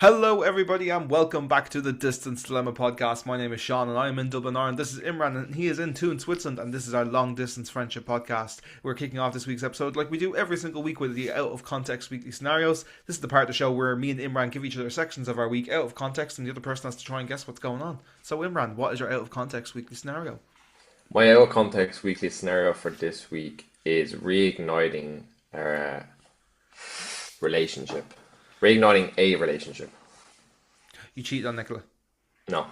Hello, everybody, and welcome back to the Distance Dilemma podcast. My name is Shaun, and I am in Dublin, Ireland. This is Imran, and he is in Thun, Switzerland, and this is our long distance friendship podcast. We're kicking off this week's episode like we do every single week with the out of context weekly scenarios. This is the part of the show where me and Imran give each other sections of our week out of context, and the other person has to try and guess what's going on. So, Imran, what is your out of context weekly scenario? My out of context weekly scenario for this week is reigniting a relationship. Reigniting a relationship. You cheated on Nicola. No.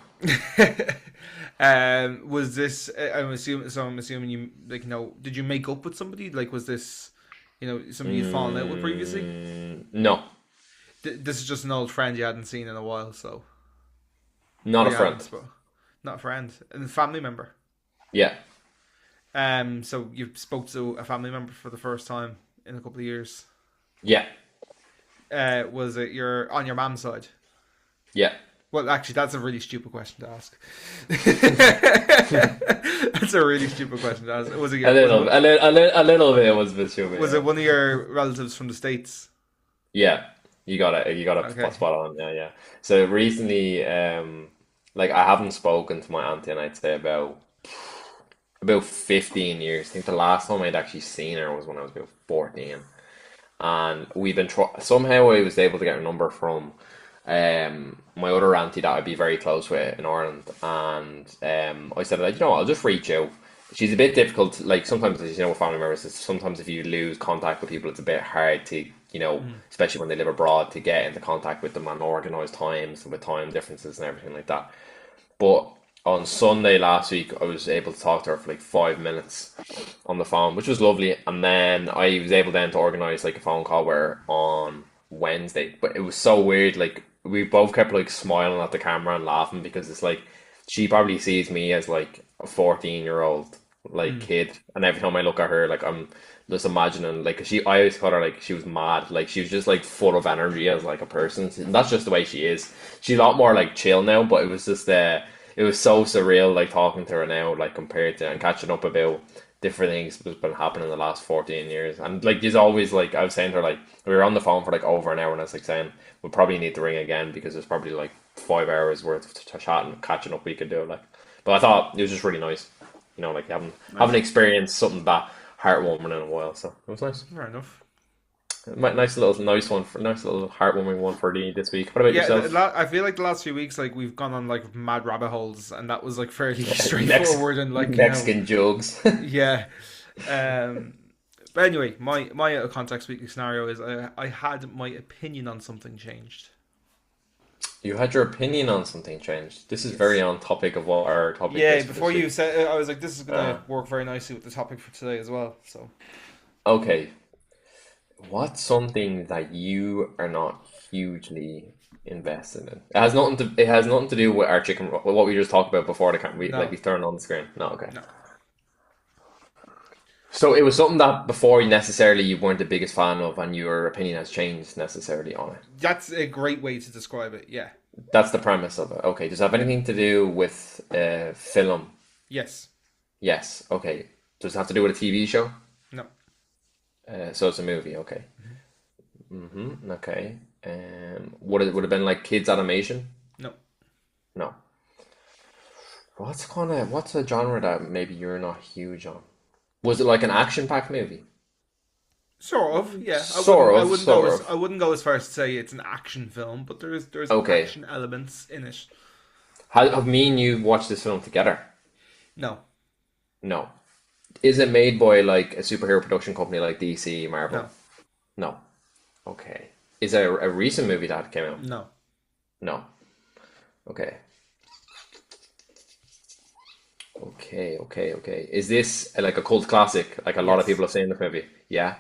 Was this? I'm assuming you did you make up with somebody? Like, was this, somebody you'd fallen out with previously? No. This is just an old friend you hadn't seen in a while, so Not or a you friend. not a friend, and a family member. Yeah. So you spoke to a family member for the first time in a couple of years. Yeah. Was it on your mom's side? Yeah. Well, actually, that's a really stupid question to ask. That's a really stupid question to ask. Was it A little bit was a bit stupid. was it one of your relatives from the States? Yeah. You got it. You got it Okay. spot on. Yeah, yeah. So recently, like I haven't spoken to my auntie, and I'd say about 15 years. I think the last time I'd actually seen her was when I was about 14. And we've been somehow I was able to get a number from my other auntie that I'd be very close with in Ireland, and I said, like, I'll just reach out. She's a bit difficult, like sometimes, as with family members, sometimes if you lose contact with people, it's a bit hard to, especially when they live abroad, to get into contact with them and organise times with time differences and everything like that. But on Sunday last week, I was able to talk to her for like 5 minutes on the phone, which was lovely. And then I was able then to organise like a phone call with her on Wednesday. But it was so weird. Like we both kept like smiling at the camera and laughing because it's like she probably sees me as like a 14-year-old like kid, and every time I look at her, like I'm just imagining like I always thought her like she was mad, like she was just like full of energy as like a person. And that's just the way she is. She's a lot more like chill now, but it was just it was so surreal, like talking to her now, like compared to and catching up about different things that's been happening in the last 14 years. And like, there's always like, I was saying to her, like, we were on the phone for like over an hour, and I was like saying, we'll probably need to ring again because there's probably like 5 hours worth of chatting, catching up we could do. Like, but I thought it was just really nice, like haven't experienced something that heartwarming in a while. So it was nice. Fair enough. Nice little heartwarming one for this week. What about Yeah, yourself? I feel like the last few weeks, like we've gone on like mad rabbit holes, and that was like fairly Mex- straightforward and like Mexican jokes. yeah. Um, but anyway, my out of context weekly scenario is I had my opinion on something changed. You had your opinion on something changed. This is Yes. very on topic of what our topic Yeah, is for before this you week. said, I was like, this is gonna Uh, work very nicely with the topic for today as well. So okay, what's something that you are not hugely invested in? It has nothing to do with our chicken. What we just talked about before the we no, turned on the screen. No, okay. no. So it was something that before necessarily you weren't the biggest fan of, and your opinion has changed necessarily on it. That's a great way to describe it. Yeah. That's the premise of it. Okay, does it have Yeah. anything to do with film? Yes. Yes. Okay. Does it have to do with a TV show? No. So it's a movie. Okay. Okay. Would it have been like kids animation? No. No. What's a genre that maybe you're not huge on? Was it like an action-packed movie? Sort of. Yeah. Sort of. I wouldn't go as far as to say it's an action film, but there's Okay. action elements in it. Have me and you watched this film together? No. No. Is it made by like a superhero production company like DC, Marvel? No. No. Okay. Is it a recent movie that came out? No. No. Okay. Okay. Is this like a cult classic? Like a lot of Yes. people have seen the movie? Yeah.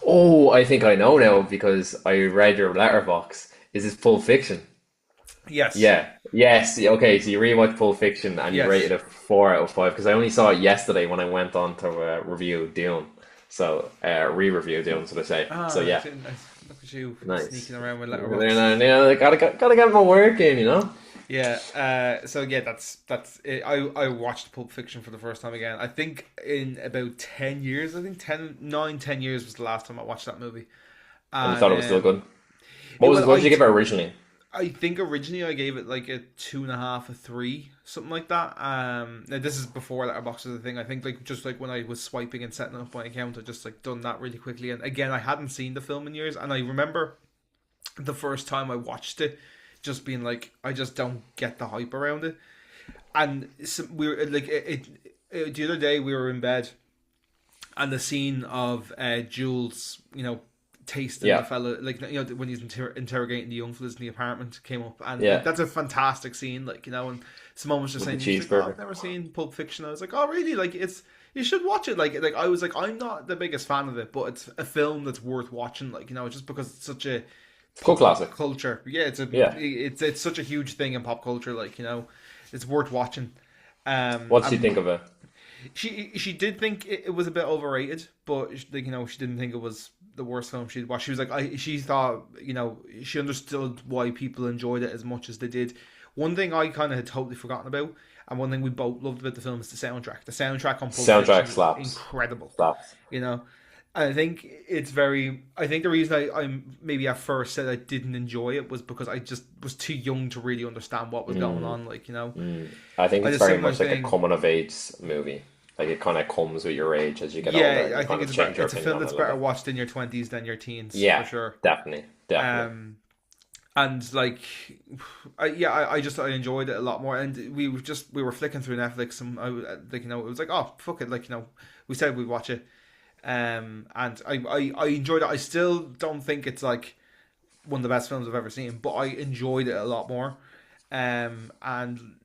Oh, I think I know now because I read your letterbox. Is this Pulp Fiction? Yes. Yeah. Yes. Yeah, okay. So you rewatched Pulp Fiction and you Yes. rated it 4 out of 5 because I only saw it yesterday when I went on to review Dune. So re-review Dune, so to say. So Ah, yeah, nice. Look at you nice. sneaking around with letterbox. Yeah, gotta get my work in. Yeah. So yeah, that's it. I watched Pulp Fiction for the first time again. I think in about 10 years. I think 10 9 10 years was the last time I watched that movie. And you And thought it was still good. What did you give it originally? I think originally I gave it like a 2.5, a 3, something like that. Now this is before Letterboxd was a thing. I think like just like when I was swiping and setting up my account, I just like done that really quickly. And again, I hadn't seen the film in years, and I remember the first time I watched it, just being like, I just don't get the hype around it. And we were like, the other day we were in bed, and the scene of Jules, tasting the Yeah, fella, like when he's interrogating the young fellas in the apartment, came up, and like, yeah, that's a fantastic scene. Like and Simone was just with the saying, she's like, "Oh, cheeseburger. I've never seen Pulp Fiction." I was like, "Oh, really? Like it's you should watch it." Like I was like, I'm not the biggest fan of it, but it's a film that's worth watching. Like just because it's such a It's a cool classic. culture. Yeah, Yeah. it's such a huge thing in pop culture. Like it's worth watching. What did you And think of it? she did think it was a bit overrated, but like she didn't think it was the worst film she'd watched. She was like, she thought she understood why people enjoyed it as much as they did. One thing I kind of had totally forgotten about, and one thing we both loved about the film is the soundtrack. The soundtrack on Pulp Fiction Soundtrack is slaps. incredible. Slaps. You know, and I think it's very. I think the reason I maybe at first said I didn't enjoy it was because I just was too young to really understand what was going on. Like I think I had it's a very similar much like a thing. coming of age movie. Like it kind of comes with your age as you get older, and Yeah, you I kind think of change your it's a opinion film on it that's a better little bit. watched in your 20s than your teens for Yeah, sure. definitely, definitely. And like, I just I enjoyed it a lot more. And we were flicking through Netflix, and like it was like, oh fuck it, like we said we'd watch it, and I enjoyed it. I still don't think it's like one of the best films I've ever seen, but I enjoyed it a lot more. And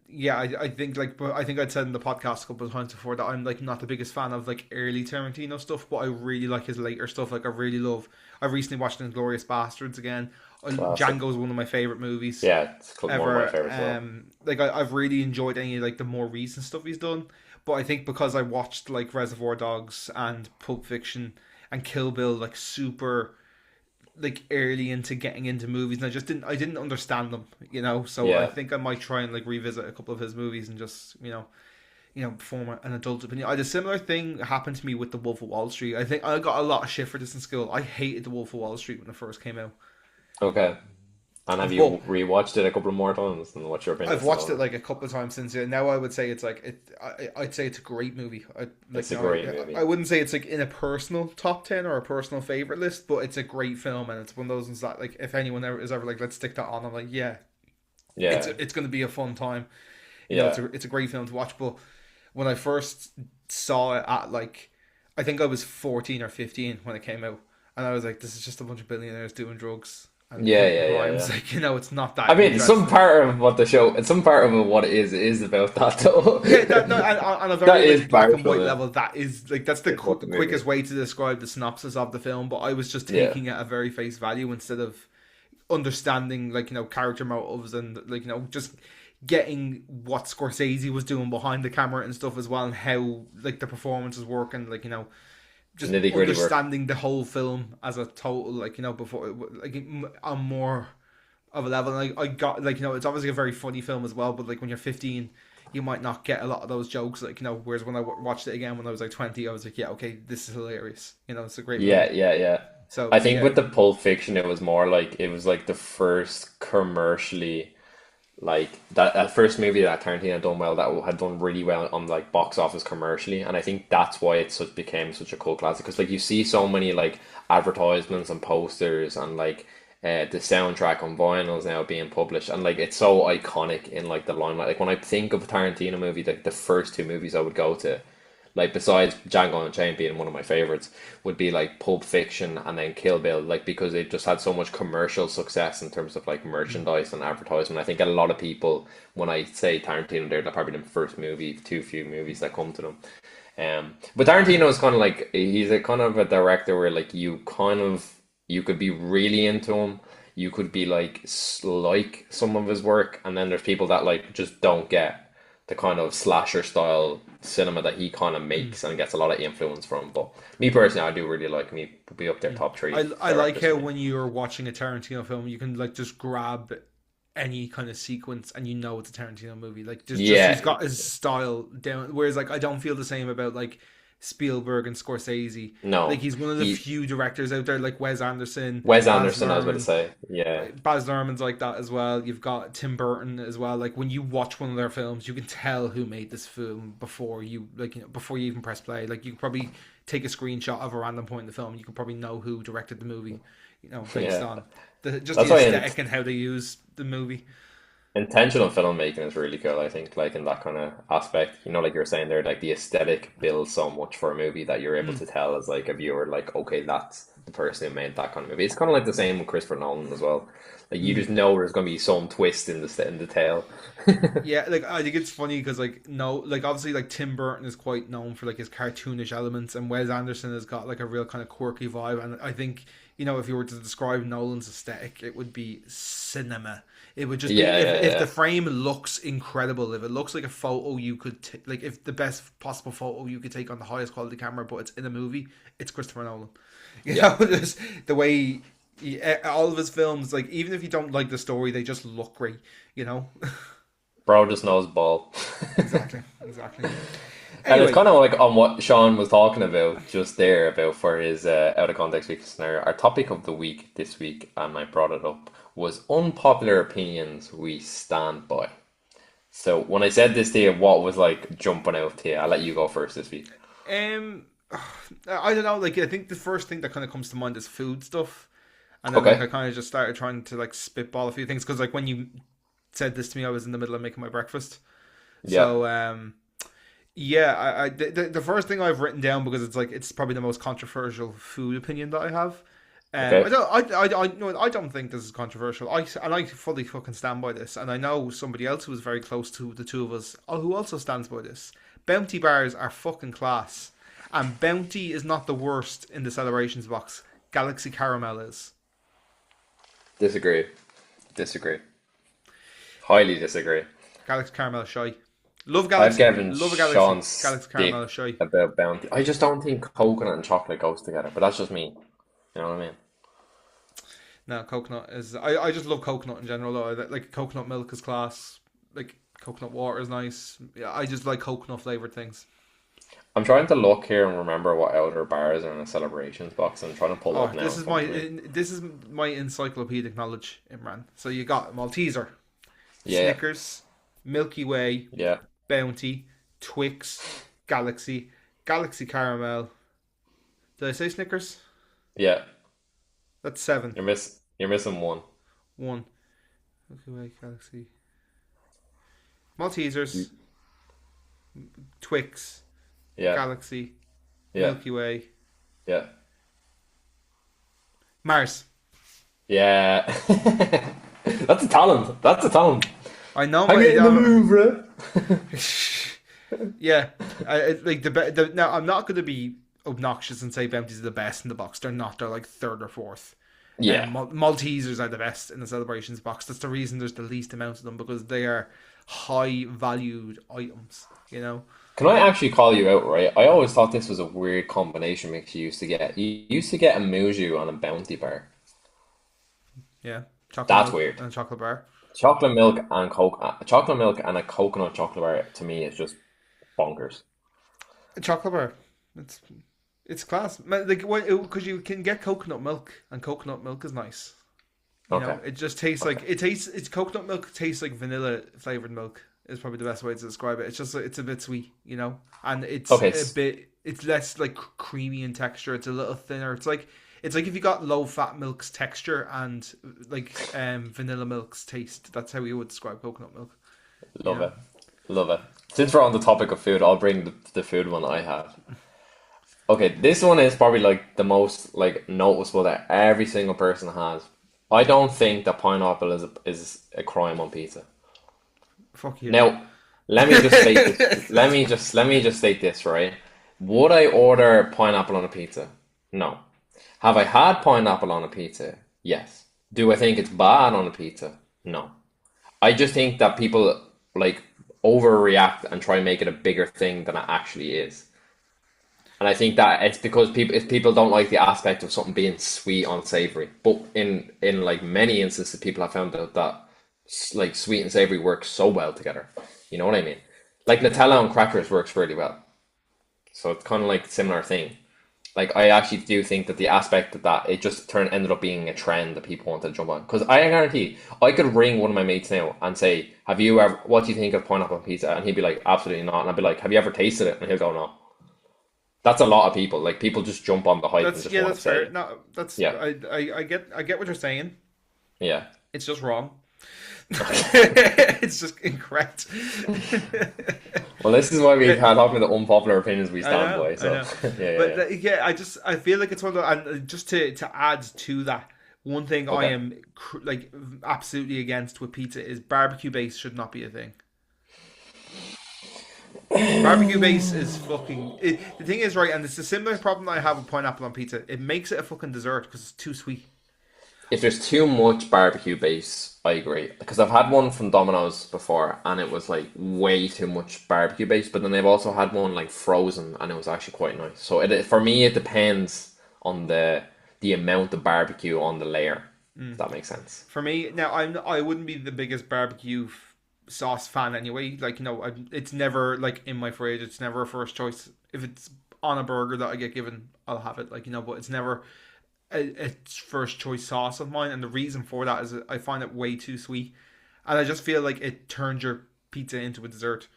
yeah, I think like, but I think I'd said in the podcast a couple of times before that I'm like not the biggest fan of like early Tarantino stuff, but I really like his later stuff. Like I've recently watched Inglourious Bastards again. Classic. Django is one of my favorite movies Yeah, it's one of my ever. favorites as well. Like I've really enjoyed any like the more recent stuff he's done. But I think because I watched like Reservoir Dogs and Pulp Fiction and Kill Bill like super like early into getting into movies, and I didn't understand them, so I Yeah, think I might try and like revisit a couple of his movies and just form an adult opinion. I had a similar thing happen to me with The Wolf of Wall Street. I think I got a lot of shit for this in school. I hated The Wolf of Wall Street when it first came out, okay. And have but you rewatched it a couple more times? And what's your opinion I've still watched on it it? like a couple of times since. Yeah, now I would say it's like I'd say it's a great movie. It's a great movie. I wouldn't say it's like in a personal top 10 or a personal favorite list, but it's a great film, and it's one of those ones that like if anyone ever is ever like let's stick that on, I'm like yeah, Yeah, it's going to be a fun time. yeah. It's a great film to watch. But when I first saw it at like, I think I was 14 or 15 when it came out, and I was like, this is just a bunch of billionaires doing drugs and Yeah, committing yeah, yeah, crimes. yeah. Like it's not that I mean, some interesting. part of what the show, some part of what it is about that though. Yeah, that, no, and on a That very is like black and partial, white yeah. level, that is like that's the It's what the movie quickest is. way to describe the synopsis of the film. But I was just Yeah, taking it at very face value instead of understanding like character motives and like just getting what Scorsese was doing behind the camera and stuff as well, and how like the performances work, and like just nitty gritty work. understanding the whole film as a total, like before like on more of a level. Like I got like it's obviously a very funny film as well, but like when you're 15 you might not get a lot of those jokes, like whereas when I watched it again when I was like 20 I was like, yeah, okay, this is hilarious, it's a great movie. Yeah, yeah, yeah. So I think yeah. with the Pulp Fiction, it was more like it was like the first commercially like that first movie that Tarantino had done well, that had done really well on like box office commercially, and I think that's why it became such a cult classic, because like you see so many like advertisements and posters and like the soundtrack on vinyls now being published, and like it's so iconic in like the limelight. Like when I think of a Tarantino movie, like the first two movies I would go to, like besides Django Unchained being one of my favorites, would be like Pulp Fiction and then Kill Bill, like because it just had so much commercial success in terms of like merchandise and advertisement. I think a lot of people, when I say Tarantino, they're probably the first movie, too few movies that come to them. But Tarantino is kind of like he's a kind of a director where like you could be really into him, you could be like some of his work, and then there's people that like just don't get the kind of slasher style cinema that he kind of makes and gets a lot of influence from. But me personally, I do really like him. He would be up there top three I like directors how for me. when you're watching a Tarantino film you can like just grab any kind of sequence and it's a Tarantino movie. Like just he's Yeah, got his style down. Whereas like I don't feel the same about like Spielberg and Scorsese. Like No, he's one of the he few directors out there, like Wes Anderson, Wes Baz Anderson. I was about to Luhrmann. say, yeah, Baz Luhrmann's like that as well. You've got Tim Burton as well. Like when you watch one of their films, you can tell who made this film before you before you even press play. Like you could probably take a screenshot of a random point in the film. You can probably know who directed the movie. Based yeah. on just That's the why aesthetic and how they use the movie. intentional filmmaking is really cool. I think, like in that kind of aspect, like you were saying there, like the aesthetic builds so much for a movie that you're able Mm. to tell as like a viewer, like, okay, that's the person who made that kind of movie. It's kind of like the same with Christopher Nolan as well. Like you Mm. just know there's going to be some twist in the tale. Yeah, like I think it's funny because like no, like obviously like Tim Burton is quite known for like his cartoonish elements, and Wes Anderson has got like a real kind of quirky vibe. And I think if you were to describe Nolan's aesthetic, it would be cinema. It would just be Yeah, yeah, if the yeah, frame looks incredible, if it looks like a photo you could like if the best possible photo you could take on the highest quality camera, but it's in a movie, it's Christopher Nolan. yeah. Just the way all of his films, like even if you don't like the story, they just look great. You know. Bro just knows ball. Exactly, exactly. And it's Anyway, kind of like on what Shaun was talking about just there about for his out of context week scenario. Our topic of the week this week, and I brought it up, was unpopular opinions we stand by. So when I said this to you, what was like jumping out to you? I'll let you go first this week. um, I don't know. Like, I think the first thing that kind of comes to mind is food stuff, and then like Okay. I kind of just started trying to like spitball a few things because like when you said this to me, I was in the middle of making my breakfast. Yeah. So yeah, the first thing I've written down because it's probably the most controversial food opinion that I have. I Okay. don't no, I don't think this is controversial. I fully fucking stand by this, and I know somebody else who is very close to the two of us who also stands by this. Bounty bars are fucking class, and Bounty is not the worst in the celebrations box. Galaxy Caramel is. Disagree. Disagree. Highly disagree. Galaxy Caramel is shy. Love I've Galaxy, given love a Galaxy. Sean Galaxy Caramel stick is shy. about bounty. I just don't think coconut and chocolate goes together, but that's just me. You know what I mean? No, coconut is. I just love coconut in general. Though. Like coconut milk is class. Like coconut water is nice. Yeah, I just like coconut flavored things. I'm trying to look here and remember what outer bars are in a celebrations box. I'm trying to pull it Oh, up now in front of me. this is my encyclopedic knowledge, Imran. So you got Malteser, Yeah, Snickers, Milky Way, yeah, Bounty, Twix, Galaxy, Galaxy Caramel. Did I say Snickers? yeah. That's seven. You're missing one. One. Milky Way, Galaxy, Maltesers, Twix, Yeah, Galaxy, yeah, Milky Way, yeah, Mars. yeah. That's a talent. That's a talent. I know I'm my. in the move, bro. Yeah, like now I'm not going to be obnoxious and say Bounties are the best in the box. They're not. They're like third or fourth. Yeah. Maltesers are the best in the celebrations box. That's the reason there's the least amount of them because they are high valued items. You know. Can I actually call you out, right? I always thought this was a weird combination mix you used to get. You used to get a Muju on a Bounty bar. Yeah, chocolate That's milk weird. and a chocolate bar. Chocolate milk and a coconut chocolate bar to me is just bonkers. A chocolate bar. It's it's class. Like because you can get coconut milk and coconut milk is nice. Okay. It just tastes Okay. like it tastes. It's coconut milk tastes like vanilla flavored milk. Is probably the best way to describe it. It's just it's a bit sweet, and it's Okay. a bit. It's less like creamy in texture. It's a little thinner. It's like if you got low fat milk's texture and like vanilla milk's taste. That's how you would describe coconut milk. You Love know. it. Love it. Since we're on the topic of food, I'll bring the food one I have. Okay, this one is probably like the most like noticeable that every single person has. I don't think that pineapple is a crime on pizza. Fuck you. Now, let me just state this. Let me just state this, right? Would I order pineapple on a pizza? No. Have I had pineapple on a pizza? Yes. Do I think it's bad on a pizza? No. I just think that people like overreact and try and make it a bigger thing than it actually is. And I think that it's because people don't like the aspect of something being sweet on savory. But in like many instances, people have found out that like sweet and savory work so well together. You know what I mean? Like Nutella on crackers works really well. So it's kind of like a similar thing. Like I actually do think that the aspect that it just turned ended up being a trend that people wanted to jump on. Because I guarantee I could ring one of my mates now and say, "Have you ever? What do you think of pineapple on pizza?" And he'd be like, "Absolutely not." And I'd be like, "Have you ever tasted it?" And he'll go, "No." That's a lot of people. Like people just jump on the hype and That's just yeah, want to that's fair. say, No, that's "Yeah, I get what you're saying. yeah." It's just wrong. It's just incorrect. Well, this is why we Yeah, can't talk about the unpopular opinions we I stand know, by. I So know. yeah, yeah, But yeah. yeah, I feel like it's one of the, and just to add to that, one thing I Okay. am like absolutely against with pizza is barbecue base should not be a thing. Barbecue base is fucking. The thing is, right, and it's a similar problem that I have with pineapple on pizza. It makes it a fucking dessert because it's too sweet. If there's too much barbecue base, I agree. Because I've had one from Domino's before, and it was like way too much barbecue base. But then they've also had one like frozen, and it was actually quite nice. So for me, it depends on the amount of barbecue on the layer. If that makes sense. For me, now I wouldn't be the biggest barbecue sauce fan anyway. Like it's never like in my fridge. It's never a first choice. If it's on a burger that I get given, I'll have it. Like but it's never a first choice sauce of mine. And the reason for that is that I find it way too sweet, and I just feel like it turns your pizza into a dessert.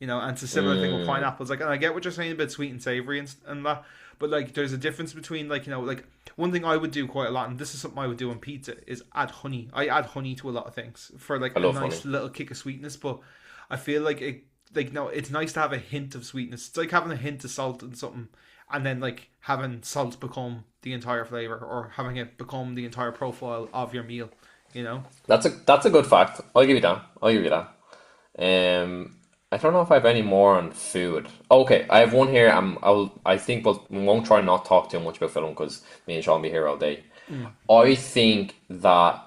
And it's a similar thing with Mm, pineapples. Like, and I get what you're saying about sweet and savory and that, but like, there's a difference between like like one thing I would do quite a lot, and this is something I would do on pizza, is add honey. I add honey to a lot of things for like I a love nice honey. little kick of sweetness. But I feel like like no, it's nice to have a hint of sweetness. It's like having a hint of salt in something, and then like having salt become the entire flavor, or having it become the entire profile of your meal. You know. That's a good fact. I'll give you that. I'll give you that. I don't know if I have any more on food. Okay, I have one here. I think we won't try not talk too much about film because me and Sean will be here all day. Mm. I think that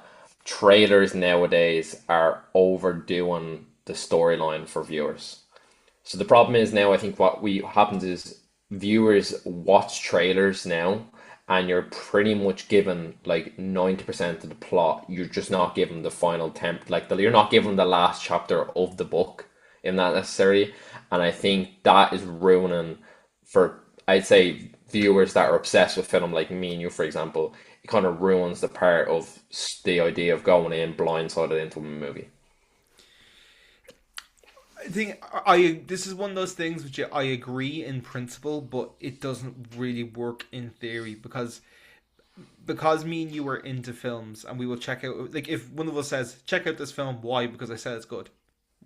trailers nowadays are overdoing the storyline for viewers. So the problem is now, I think what we happens is viewers watch trailers now, and you're pretty much given like 90% of the plot. You're just not given the final temp, you're not given the last chapter of the book, in that necessary. And I think that is ruining for, I'd say, viewers that are obsessed with film, like me and you, for example. It kind of ruins the part of the idea of going in blindsided into a movie. I think I this is one of those things which I agree in principle, but it doesn't really work in theory because me and you are into films and we will check out, like, if one of us says check out this film, why? Because I said it's good.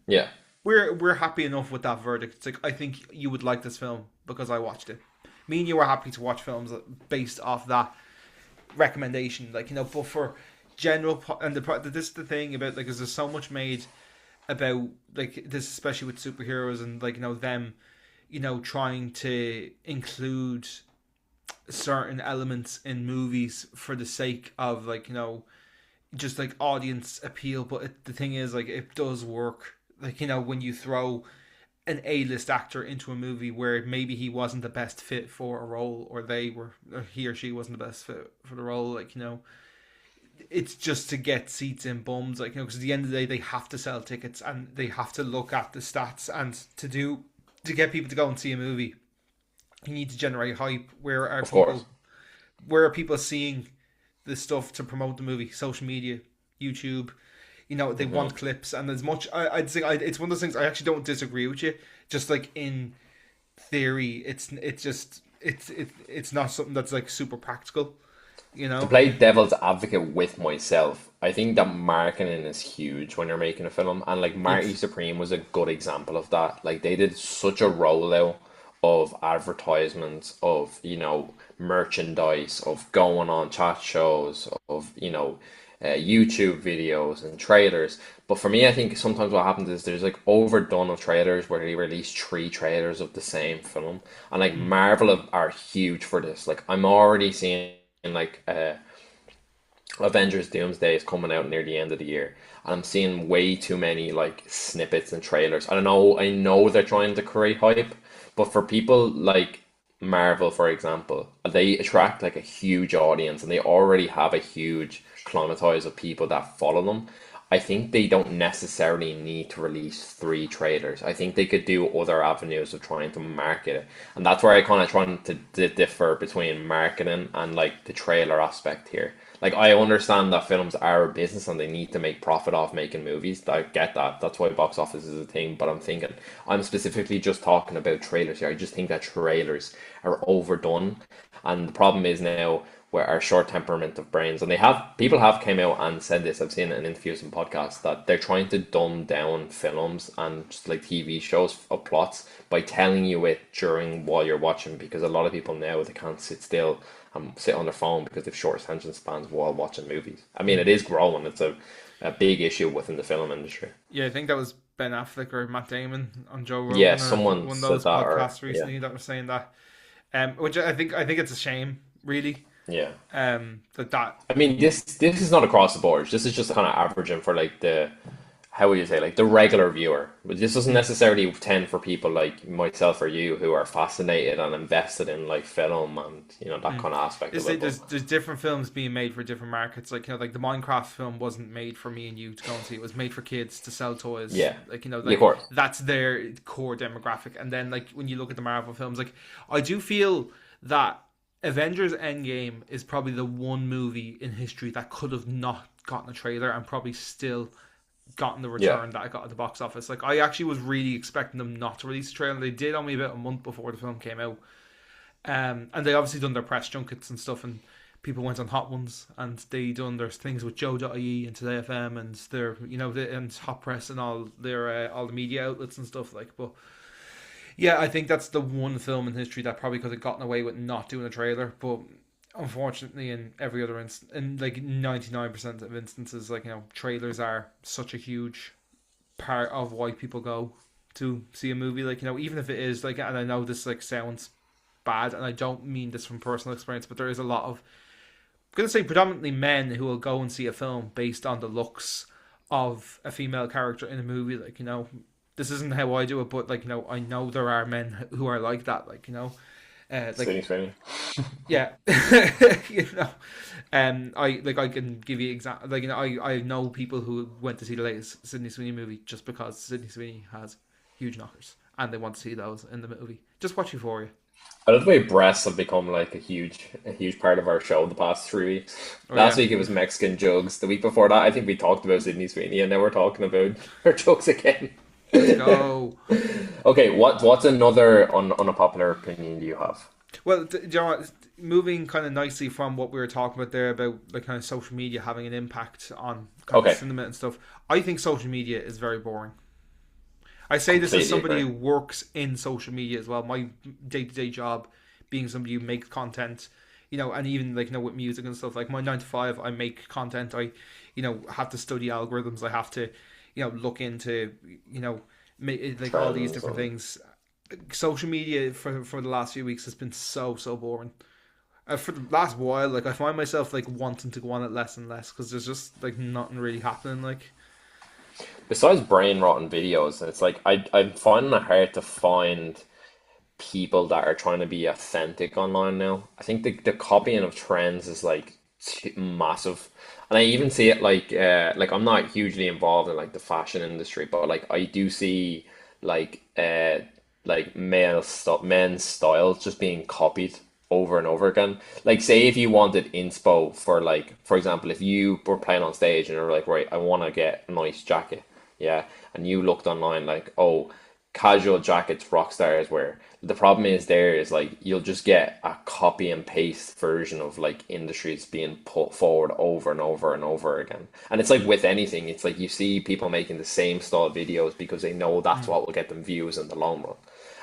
Yeah, We're happy enough with that verdict. It's like, I think you would like this film because I watched it. Me and you are happy to watch films based off that recommendation, like, but for and this is the thing about, like, 'cause there's so much made about, like, this, especially with superheroes, and like, them, trying to include certain elements in movies for the sake of, like, just like audience appeal. But the thing is, like, it does work, like, when you throw an A-list actor into a movie where maybe he wasn't the best fit for a role, or he or she wasn't the best fit for the role, like, it's just to get seats in bums, like, because at the end of the day they have to sell tickets and they have to look at the stats, and to get people to go and see a movie, you need to generate hype. of course. Where are people seeing this stuff to promote the movie? Social media, YouTube. They Hmm. want clips, and as much I'd say, it's one of those things. I actually don't disagree with you. Just like in theory, it's not something that's like super practical. You To know. play devil's advocate with myself, I think that marketing is huge when you're making a film, and like Marty Yes. Supreme was a good example of that. Like they did such a rollout of advertisements, of merchandise, of going on chat shows, of YouTube videos and trailers. But for me, I think sometimes what happens is there's like overdone of trailers where they release three trailers of the same film, and like Mm. Marvel are huge for this. Like I'm already seeing like Avengers Doomsday is coming out near the end of the year, and I'm seeing way too many like snippets and trailers. I know they're trying to create hype, but for people like Marvel, for example, they attract like a huge audience, and they already have a huge climatise of people that follow them. I think they don't necessarily need to release three trailers. I think they could do other avenues of trying to market it. And that's where I kind of trying to differ between marketing and like the trailer aspect here. Like I understand that films are a business and they need to make profit off making movies. I get that. That's why box office is a thing. But I'm specifically just talking about trailers here. I just think that trailers are overdone. And the problem is now where our short temperament of brains, and people have came out and said this. I've seen it in interviews and podcasts that they're trying to dumb down films and just like TV shows of plots by telling you it during while you're watching, because a lot of people now they can't sit still and sit on their phone because they've short attention spans while watching movies. I mean, it is growing. It's a big issue within the film industry. Yeah, I think that was Ben Affleck or Matt Damon on Joe Yeah, Rogan or someone one of said those that, or podcasts yeah, recently that were saying that. Which I think it's a shame, really. yeah. That I mean, this is not across the board. This is just kind of averaging for like the how would you say, like the regular viewer. But this doesn't necessarily tend for people like myself or you who are fascinated and invested in like film and that kind of aspect of it. there's different films being made for different markets. Like like the Minecraft film wasn't made for me and you to go and see. It was made for kids to sell toys. Yeah, Like yeah, of like course. that's their core demographic. And then like when you look at the Marvel films, like I do feel that Avengers Endgame is probably the one movie in history that could have not gotten a trailer and probably still gotten the Yeah, return that I got at the box office. Like I actually was really expecting them not to release a trailer. They did only about a month before the film came out. And they obviously done their press junkets and stuff, and people went on Hot Ones, and they done their things with Joe.ie and Today FM and their and Hot Press and all the media outlets and stuff like. But yeah, I think that's the one film in history that probably could have gotten away with not doing a trailer, but unfortunately, in every other in like 99% of instances, like trailers are such a huge part of why people go to see a movie. Like even if it is like, and I know this like sounds bad, and I don't mean this from personal experience, but there is a lot of, I'm gonna say predominantly men who will go and see a film based on the looks of a female character in a movie. Like this isn't how I do it, but like I know there are men who are like that. Like like Sydney Sweeney. yeah, I can give you example. Like I know people who went to see the latest Sydney Sweeney movie just because Sydney Sweeney has huge knockers and they want to see those in the movie. Just watch Euphoria. I love the way breasts have become like a huge part of our show the past 3 weeks. Oh Last yeah, week it was Mexican jugs. The week before that, I think we talked about Sydney Sweeney, and now we're talking about her jugs again. let's go. Okay, what's another unpopular opinion do you have? Well, do you know what? Moving kind of nicely from what we were talking about there about like kind of social media having an impact on kind of Okay, cinema and stuff. I think social media is very boring. I say this as completely somebody agree. who works in social media as well. My day-to-day job being somebody who makes content, and even like with music and stuff. Like my 9 to 5, I make content. I, have to study algorithms. I have to, look into, like all these Trends different and things. Social media for the last few weeks has been so boring. For the last while, like I find myself like wanting to go on it less and less because there's just like nothing really happening. Like, besides brain rotting videos, it's like I'm finding it hard to find people that are trying to be authentic online now. I think the copying of trends is like massive, and I even see it like I'm not hugely involved in like the fashion industry, but like I do see like men's styles just being copied over and over again. Like say if you wanted inspo for like for example, if you were playing on stage and you're like, right, I want to get a nice jacket, yeah, and you looked online like, oh, casual jackets rock stars wear. The problem is there is like you'll just get a copy and paste version of like industries being put forward over and over and over again. And it's like with anything, it's like you see people making the same style videos because they know that's what will get them views in the long run.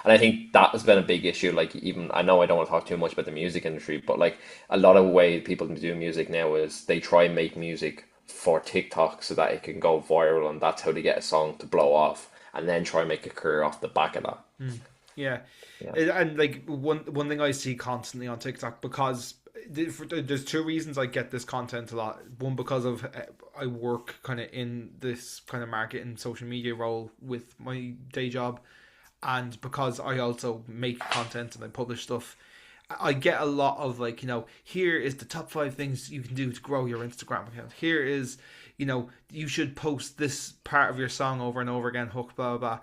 And I think that has been a big issue. Like even I know I don't want to talk too much about the music industry, but like a lot of way people do music now is they try and make music for TikTok so that it can go viral, and that's how they get a song to blow off, and then try and make a career off the back of that. yeah, Yeah. and like one thing I see constantly on TikTok because there's two reasons I get this content a lot. One because of I work kind of in this kind of market and social media role with my day job, and because I also make content and I publish stuff. I get a lot of like, here is the top 5 things you can do to grow your Instagram account. Here is, you should post this part of your song over and over again, hook, blah, blah,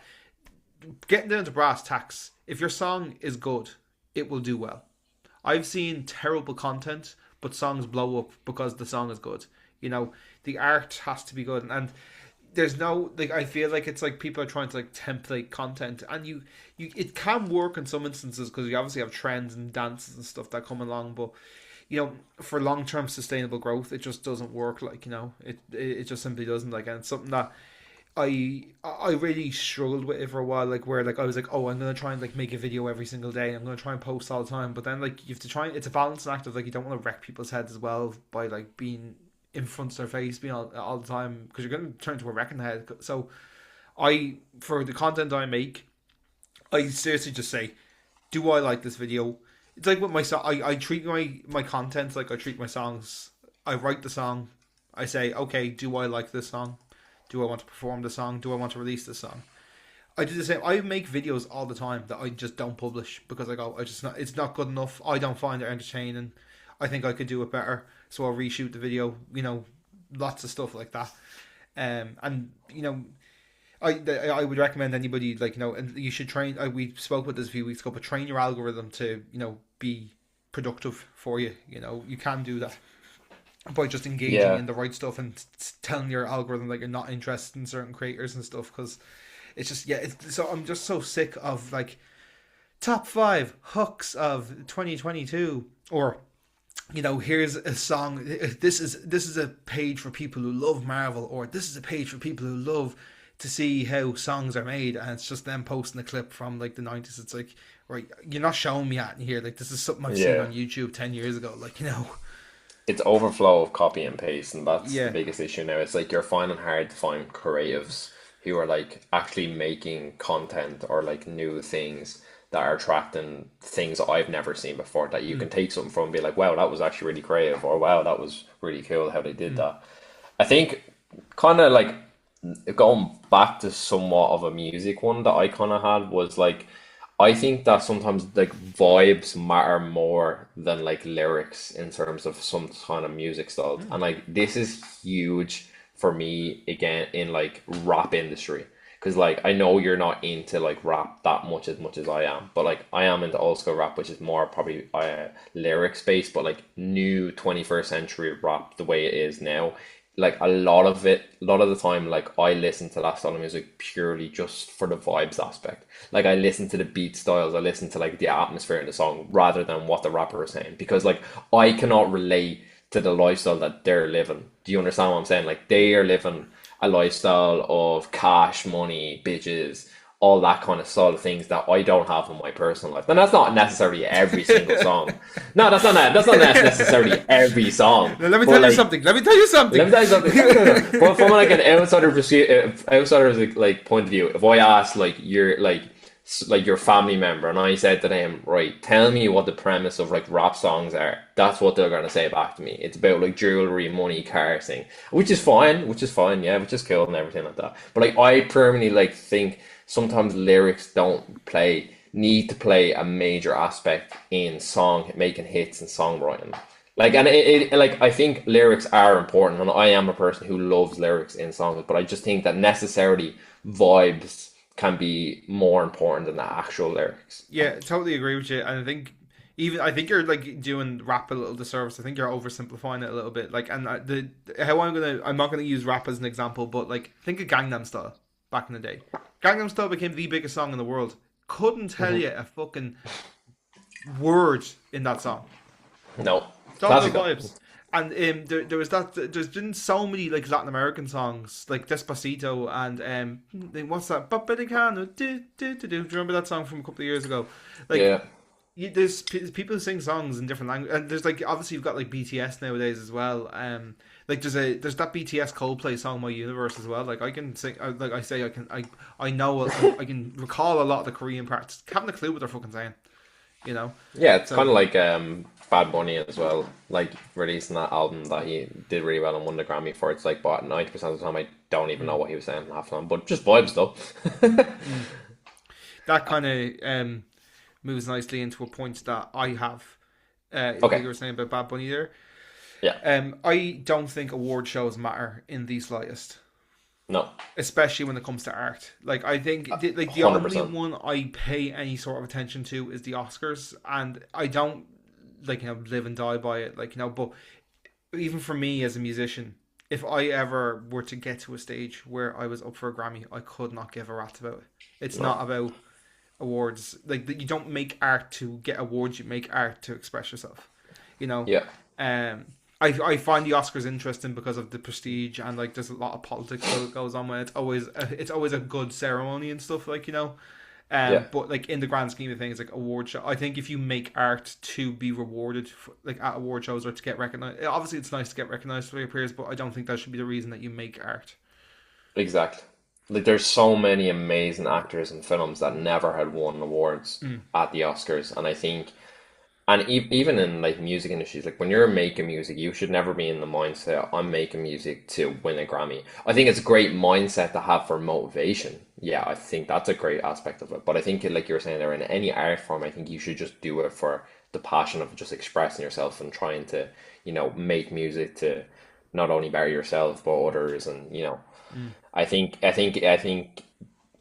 blah. Getting down to brass tacks, if your song is good, it will do well. I've seen terrible content, but songs blow up because the song is good. The art has to be good, and there's no like. I feel like it's like people are trying to like template content, and it can work in some instances because you obviously have trends and dances and stuff that come along, but for long term sustainable growth, it just doesn't work. Like it just simply doesn't. Like, and it's something that I really struggled with it for a while, like where like I was like, oh, I'm gonna try and like make a video every single day. I'm gonna try and post all the time, but then like you have to try. It's a balancing act of like you don't want to wreck people's heads as well by like being in front of their face, being all the time because you're gonna turn into a wrecking head. So for the content I make, I seriously just say, do I like this video? It's like with my song. I treat my content like I treat my songs. I write the song. I say, okay, do I like this song? Do I want to perform the song? Do I want to release the song? I do the same. I make videos all the time that I just don't publish because it's not good enough. I don't find it entertaining. I think I could do it better, so I'll reshoot the video. Lots of stuff like that. And I would recommend anybody and you should train. We spoke about this a few weeks ago, but train your algorithm to be productive for you. You can do that by just engaging in the right stuff and telling your algorithm that you're not interested in certain creators and stuff, because it's just so I'm just so sick of like top 5 hooks of 2022, or here's a song, this is a page for people who love Marvel, or this is a page for people who love to see how songs are made, and it's just them posting a clip from like the 90s. It's like, right, you're not showing me that in here. Like, this is something I've seen on YouTube 10 years ago. Like, It's overflow of copy and paste, and that's Yeah. the biggest issue now. It's like you're finding hard to find creatives who are like actually making content or like new things that are attracting things that I've never seen before, that you can take something from and be like, wow, that was actually really creative, or wow, that was really cool how they did that. I think kind of like going back to somewhat of a music one that I kind of had was like, I think that sometimes like vibes matter more than like lyrics in terms of some kind of music style. And like this is huge for me again in like rap industry. Because like I know you're not into like rap that much as I am, but like I am into old school rap, which is more probably lyrics based, but like new 21st century rap the way it is now, like a lot of the time, like I listen to that style of music purely just for the vibes aspect. Like I listen to the beat styles, I listen to like the atmosphere in the song rather than what the rapper is saying, because like I cannot relate to the lifestyle that they're living. Do you understand what I'm saying? Like they are living a lifestyle of cash, money, bitches, all that kind of style of things that I don't have in my personal life. And that's not necessarily every single song. No, that's not necessarily every song. Now, let me But tell you like, something. Let me tell you something. let me tell you something. No, no, no. But from like an outsider's like point of view, if I ask like your family member and I said to them, right, tell me what the premise of like rap songs are, that's what they're gonna say back to me. It's about like jewelry, money, cars, thing, which is fine, yeah, which is cool and everything like that. But like I permanently like think sometimes lyrics don't need to play a major aspect in song making hits and songwriting. Like, and like I think lyrics are important, and I am a person who loves lyrics in songs, but I just think that necessarily vibes can be more important than the actual lyrics. Yeah, totally agree with you. And I think you're like doing rap a little disservice. I think you're oversimplifying it a little bit. Like, and I'm not gonna use rap as an example, but like think of Gangnam Style back in the day. Gangnam Style became the biggest song in the world. Couldn't tell you a fucking word in that song. No, It's all the classical. vibes. And there was that. There's been so many like Latin American songs, like Despacito, and what's that? Dominicano, do. Do you remember that song from a couple of years ago? Like, Yeah, there's people who sing songs in different languages, and there's like obviously you've got like BTS nowadays as well. Like there's that BTS Coldplay song My Universe as well. Like I can sing, like I say, I know, I can recall a lot of the Korean parts. Haven't a clue what they're fucking saying, you know. yeah, it's kind So of like Bad Bunny as well, like releasing that album that he did really well and won the Grammy for. It's like, but 90% of the time I don't even know what he was saying half the time, but just vibes though. that kind of moves nicely into a point that I have. Like Okay. you were saying about Bad Bunny there. Yeah. I don't think award shows matter in the slightest, No. especially when it comes to art. Like I think like the only 100%. one I pay any sort of attention to is the Oscars, and I don't like live and die by it. Like but even for me as a musician, if I ever were to get to a stage where I was up for a Grammy, I could not give a rat's about it. It's No. not about awards. Like you don't make art to get awards. You make art to express yourself. You know. Yeah. Um, I find the Oscars interesting because of the prestige and like there's a lot of politics that goes on when it's always a good ceremony and stuff like Yeah. but like in the grand scheme of things, like award show, I think if you make art to be rewarded for, like at award shows or to get recognized, obviously it's nice to get recognized for your peers, but I don't think that should be the reason that you make art. Exactly. Like there's so many amazing actors in films that never had won awards Mm. at the Oscars, and I think, and even in like music industries, like when you're making music, you should never be in the mindset I'm making music to win a Grammy. I think it's a great mindset to have for motivation. Yeah, I think that's a great aspect of it. But I think, like you were saying there, in any art form, I think you should just do it for the passion of just expressing yourself and trying to, make music to not only better yourself but others, and Mm. I think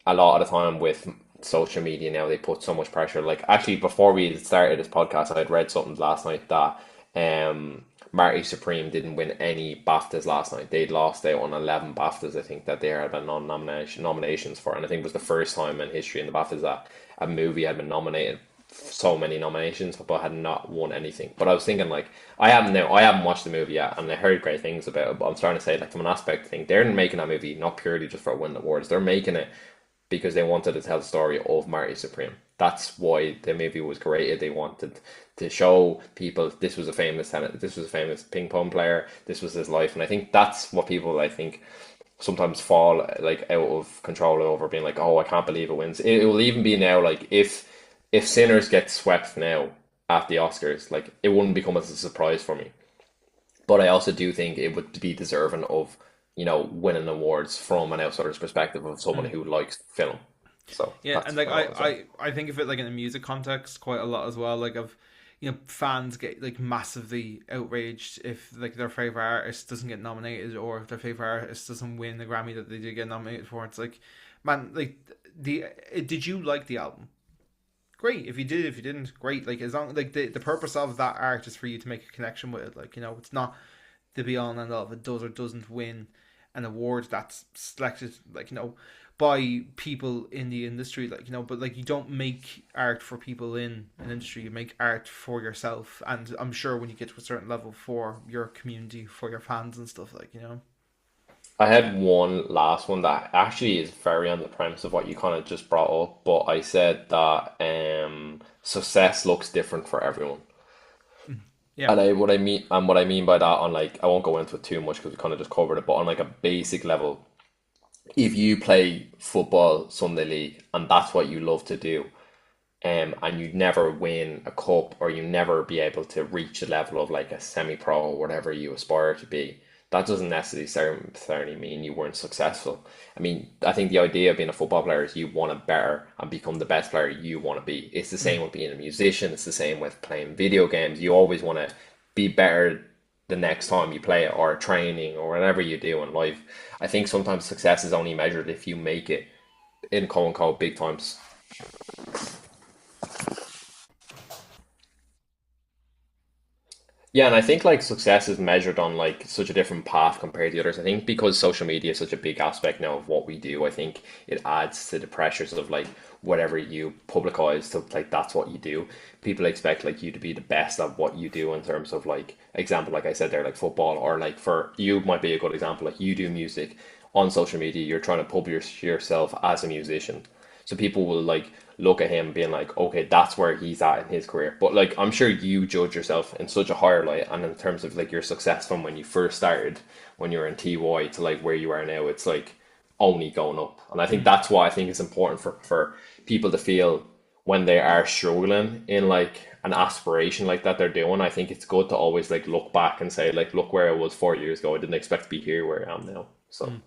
a lot of the time with social media now, they put so much pressure. Like actually, before we started this podcast, I had read something last night that Marty Supreme didn't win any BAFTAs last night. They'd lost out on 11 BAFTAs, I think, that they had been nominations for, and I think it was the first time in history in the BAFTAs that a movie had been nominated so many nominations but had not won anything. But I was thinking, like, I haven't watched the movie yet, and I heard great things about it, but I'm starting to say, like, from an aspect thing, they're making that movie not purely just for win awards. They're making it because they wanted to tell the story of Marty Supreme. That's why the movie was created. They wanted to show people this was a famous ping pong player, this was his life, and I think that's what people, I think, sometimes fall like out of control over, being like, oh, I can't believe it wins. It will even be now, like, if Sinners gets swept now at the Oscars, like, it wouldn't become as a surprise for me. But I also do think it would be deserving of, winning awards from an outsider's perspective of someone Mm. who likes film. So Yeah, and that's like kind of what I'm saying. I think of it like in a music context quite a lot as well. Like of fans get like massively outraged if like their favorite artist doesn't get nominated or if their favorite artist doesn't win the Grammy that they did get nominated for. It's like, man, like did you like the album? Great. If you did, if you didn't, great. Like as long like the purpose of that art is for you to make a connection with it. Like it's not the be all and end all if it does or doesn't win an award that's selected like by people in the industry, like but like you don't make art for people in an industry, you make art for yourself, and I'm sure when you get to a certain level, for your community, for your fans and stuff, like I had one last one that actually is very on the premise of what you kind of just brought up, but I said that success looks different for everyone. yeah. And what I mean by that, on, like, I won't go into it too much because we kind of just covered it, but on, like, a basic level, if you play football Sunday league and that's what you love to do, and you never win a cup or you never be able to reach the level of like a semi-pro or whatever you aspire to be, that doesn't necessarily mean you weren't successful. I mean, I think the idea of being a football player is you want to better and become the best player you want to be. It's the Mm. same with being a musician. It's the same with playing video games. You always want to be better the next time you play it, or training, or whatever you do in life. I think sometimes success is only measured if you make it in quote unquote big times. Yeah, and I think, like, success is measured on, like, such a different path compared to the others. I think because social media is such a big aspect now of what we do, I think it adds to the pressures of, like, whatever you publicize to, like, that's what you do. People expect, like, you to be the best at what you do in terms of, like, example, like I said there, like football, or like for you might be a good example, like you do music on social media, you're trying to publish yourself as a musician. So people will, like, look at him being like, okay, that's where he's at in his career. But, like, I'm sure you judge yourself in such a higher light, and in terms of, like, your success from when you first started, when you were in TY, to like where you are now, it's like only going up. And I think Mm. that's why I think it's important for people to feel when they are struggling in, like, an aspiration like that they're doing. I think it's good to always, like, look back and say, like, look where I was 4 years ago. I didn't expect to be here where I am now. So Mm.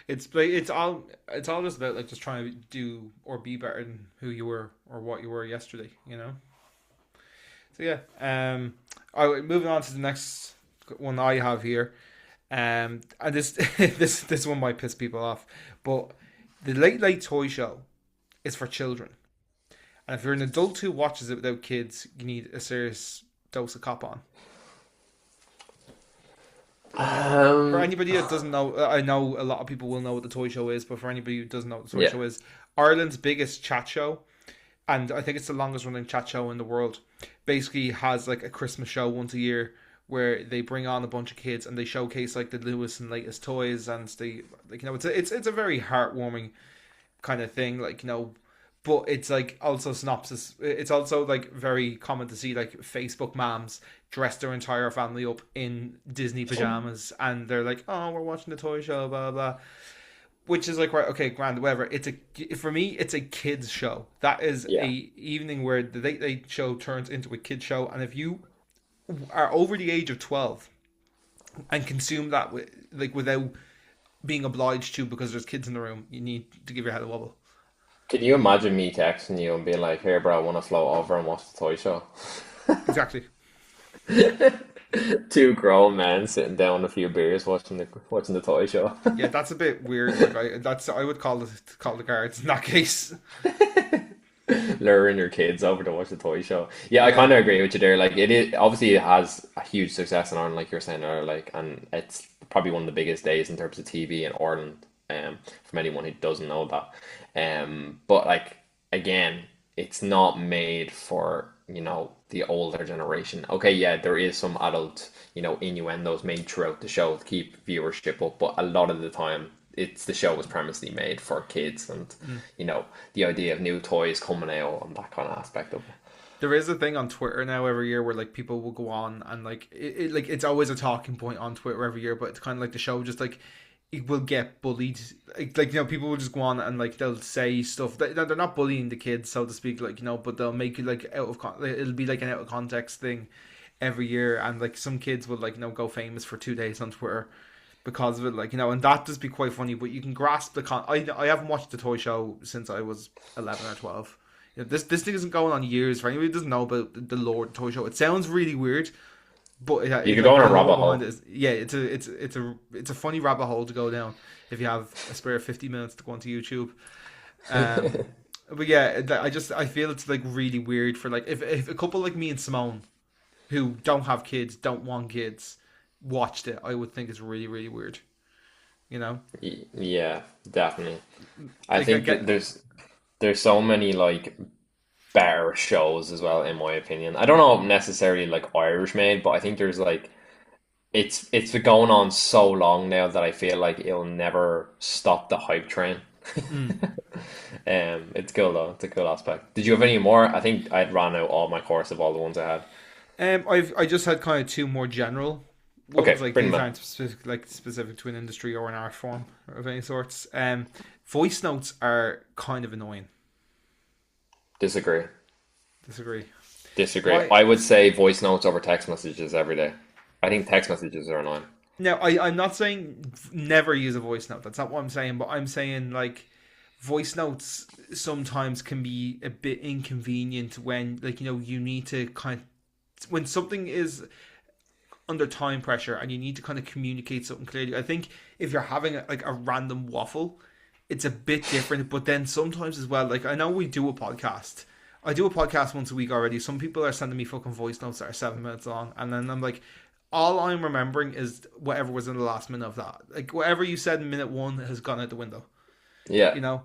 It's like it's all just about like just trying to do or be better than who you were or what you were yesterday. So yeah. Moving on to the next one I have here, and this this one might piss people off, but the Late Late Toy Show is for children, and if you're an adult who watches it without kids, you need a serious dose of cop on. For Um, anybody that doesn't know, I know a lot of people will know what the toy show is, but for anybody who doesn't know what the toy yeah. show is, Ireland's biggest chat show, and I think it's the longest running chat show in the world, basically has like a Christmas show once a year where they bring on a bunch of kids and they showcase like the newest and latest toys, and they like it's a very heartwarming kind of thing, like but it's like also synopsis. It's also like very common to see like Facebook moms dress their entire family up in Disney pajamas, and they're like, "Oh, we're watching the toy show, blah blah." Which is like, right, okay, grand, whatever. For me, it's a kids show. That is a Yeah. evening where the Late Late Show turns into a kids show, and if you are over the age of 12 and consume that like without being obliged to because there's kids in the room, you need to give your head a wobble. Can you imagine me texting you and being like, "Here, bro, I want to float over and watch the toy show"? Exactly. Two grown men sitting down with a few beers watching the toy show. Yeah, that's a bit weird. Like I would call the guards in that case. Luring your kids over to watch the toy show. Yeah, I Yeah. kind of agree with you there. Like it is obviously it has a huge success in Ireland, like you were saying earlier. Like, and it's probably one of the biggest days in terms of TV in Ireland. From anyone who doesn't know that. But like again, it's not made for the older generation. Okay, yeah, there is some adult innuendos made throughout the show to keep viewership up, but a lot of the time the show was premisely made for kids and Mm. the idea of new toys coming out and that kind of aspect of it. There is a thing on Twitter now every year where like people will go on and like like it's always a talking point on Twitter every year, but it's kind of like the show just like it will get bullied. Like people will just go on and like they'll say stuff. They're not bullying the kids, so to speak. Like but they'll make it like it'll be like an out of context thing every year, and like some kids will like go famous for 2 days on Twitter because of it. Like and that does be quite funny. But you can grasp the I haven't watched the toy show since I was 11 or 12. This thing isn't going on years. For anybody who doesn't know about the Lord toy show, it sounds really weird, but You could like go on the a lore rabbit behind it hole. is, yeah, it's a funny rabbit hole to go down if you have a spare 50 minutes to go onto YouTube. Um, but yeah, I feel it's like really weird for like if a couple like me and Simone who don't have kids, don't want kids, watched it, I would think it's really really weird. You know, Yeah, definitely. I like I think that get. there's so many like better shows as well, in my opinion. I don't know necessarily like Irish made, but I think there's like it's been going on so long now that I feel like it'll never stop the hype train. Mm. It's cool though. It's a cool aspect. Did you have any more? I think I'd ran out all my course of all the ones I had. I just had kind of two more general ones. Okay, Like bring these them in. aren't specific to an industry or an art form of any sorts. Voice notes are kind of annoying. Disagree. Disagree. Disagree. Why? I would say voice notes over text messages every day. I think text messages are annoying. Now, I'm not saying never use a voice note. That's not what I'm saying. But I'm saying like voice notes sometimes can be a bit inconvenient when like you need to when something is under time pressure and you need to kind of communicate something clearly. I think if you're having like a random waffle, it's a bit different. But then sometimes as well, like I know we do a podcast. I do a podcast once a week already. Some people are sending me fucking voice notes that are 7 minutes long, and then I'm like, all I'm remembering is whatever was in the last minute of that. Like whatever you said in minute one has gone out the window. Yeah, You know,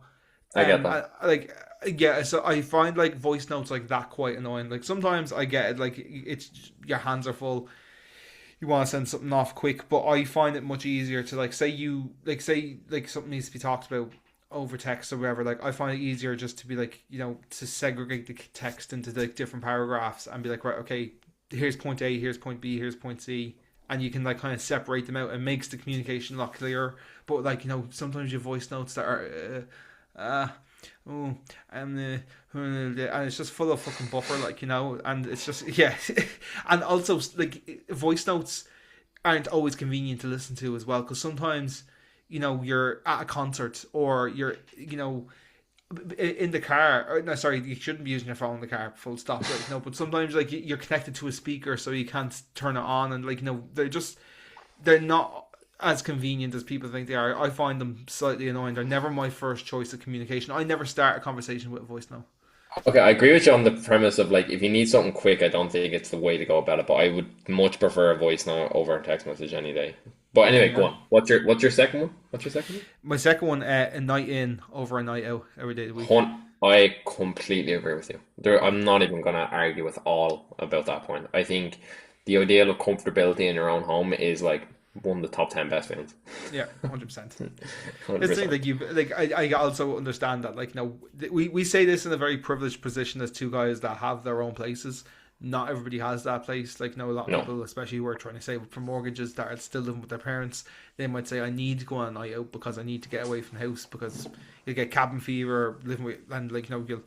I get that. like yeah. So I find like voice notes like that quite annoying. Like sometimes I get it. Like it's your hands are full, you want to send something off quick, but I find it much easier to like say like something needs to be talked about over text or whatever. Like I find it easier just to be like to segregate the text into like different paragraphs and be like, right, okay, here's point A, here's point B, here's point C, and you can like kind of separate them out. It makes the communication a lot clearer. But like sometimes your voice notes that are oh, and it's just full of fucking buffer, like and it's just yeah, and also like voice notes aren't always convenient to listen to as well because sometimes you're at a concert or you're in the car. No, sorry, you shouldn't be using your phone in the car. Full stop. Like, no, but sometimes like you're connected to a speaker, so you can't turn it on, and like they're not as convenient as people think they are. I find them slightly annoying. They're never my first choice of communication. I never start a conversation with a voice note. Okay, I agree with you on the premise of like if you need something quick, I don't think it's the way to go about it. But I would much prefer a voice note over a text message any day. But Same anyway, go here. on. What's your second one? What's your second My second one, a night in over a night out every day of the week. one? I completely agree with you. I'm not even gonna argue with all about that point. I think the ideal of comfortability in your own home is like one of the top 10 best films. Yeah, 100%. It's the thing, 100%. like I also understand that, like, we say this in a very privileged position as two guys that have their own places. Not everybody has that place. Like, no, a lot of No, people, especially who are trying to save up for mortgages, that are still living with their parents, they might say, I need to go on a night out because I need to get away from the house, because you'll get cabin fever living with, and like, you'll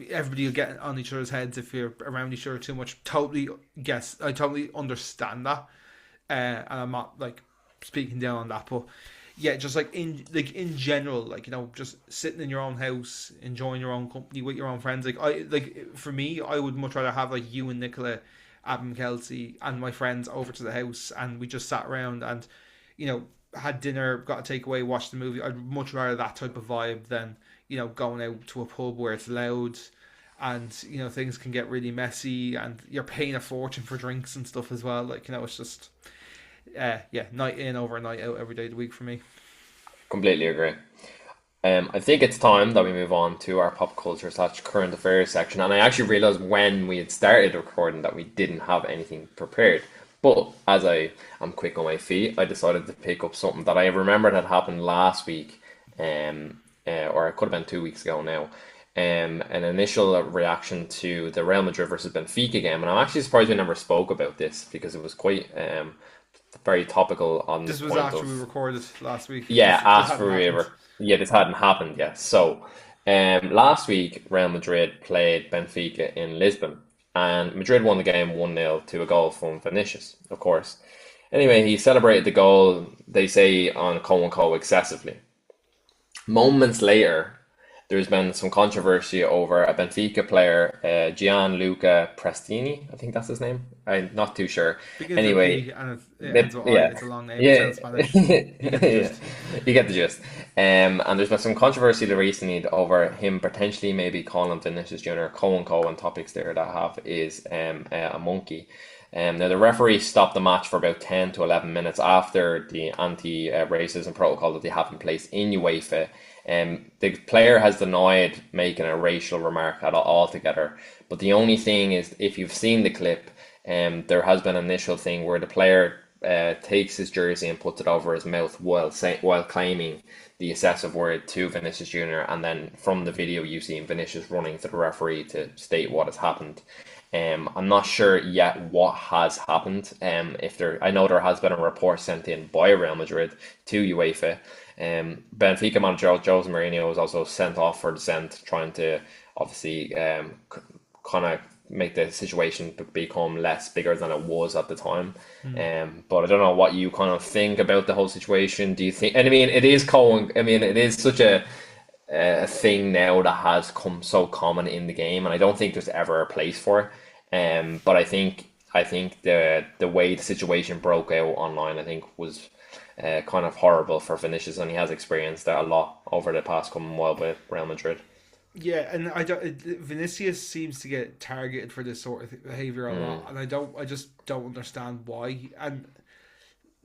everybody will get on each other's heads if you're around each other too much. Totally guess, I totally understand that, and I'm not like speaking down on that, but yeah, just like in general, like, just sitting in your own house, enjoying your own company with your own friends. For me, I would much rather have like you and Nicola, Adam, Kelsey, and my friends over to the house, and we just sat around and had dinner, got a takeaway, watched the movie. I'd much rather that type of vibe than going out to a pub where it's loud and things can get really messy and you're paying a fortune for drinks and stuff as well. Like, it's just yeah, night in over a night out every day of the week for me. completely agree. I think it's time that we move on to our pop culture slash current affairs section. And I actually realized when we had started recording that we didn't have anything prepared. But as I am quick on my feet, I decided to pick up something that I remembered had happened last week, or it could have been 2 weeks ago now. An initial reaction to the Real Madrid versus Benfica game, and I'm actually surprised we never spoke about this because it was quite very topical on the This was point after we of recorded last week. yeah, This as hadn't for we happened. ever yeah, this hadn't happened yet. So last week Real Madrid played Benfica in Lisbon, and Madrid won the game 1-0 to a goal from Vinicius, of course. Anyway, he celebrated the goal, they say, on quote unquote excessively. Moments later, there's been some controversy over a Benfica player, Gianluca Prestini. I think that's his name. I'm not too sure. Begins with a Anyway, P and it ends with I. yeah, It's a long name. It yeah, sounds Spanish. You get the yeah. gist. You get the gist. And there's been some controversy recently over him potentially maybe calling Vinicius Junior co and co, and topics there that have is a monkey. Now the referee stopped the match for about 10 to 11 minutes after the anti-racism protocol that they have in place in UEFA. The player has denied making a racial remark at all altogether. But the only thing is, if you've seen the clip, there has been an initial thing where the player takes his jersey and puts it over his mouth while claiming the excessive word to Vinicius Junior, and then from the video you see Vinicius running to the referee to state what has happened. I'm not sure yet what has happened. I know there has been a report sent in by Real Madrid to UEFA. Benfica manager Jose Mourinho was also sent off for dissent, trying to obviously kind of make the situation become less bigger than it was at the time. Hmm. But I don't know what you kind of think about the whole situation. Do you think? And I mean, it is such a thing now that has come so common in the game, and I don't think there's ever a place for it. But I think the way the situation broke out online, I think was kind of horrible for Vinicius, and he has experienced that a lot over the past coming while with Real Madrid. Yeah, and I don't. Vinicius seems to get targeted for this sort of behavior a Mm, lot, and I just don't understand why. And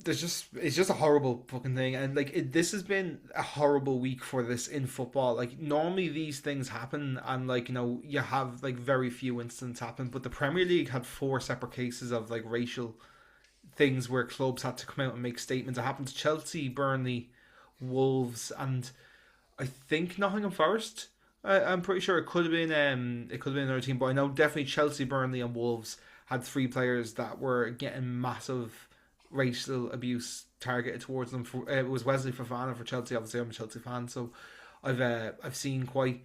it's just a horrible fucking thing, and like this has been a horrible week for this in football. Like, normally these things happen, and like you have like very few incidents happen, but the Premier League had four separate cases of like racial things where clubs had to come out and make statements. It happened to Chelsea, Burnley, Wolves, and I think Nottingham Forest. I'm pretty sure it could have been another team, but I know definitely Chelsea, Burnley, and Wolves had three players that were getting massive racial abuse targeted towards them. It was Wesley Fofana for Chelsea. Obviously, I'm a Chelsea fan, so I've seen quite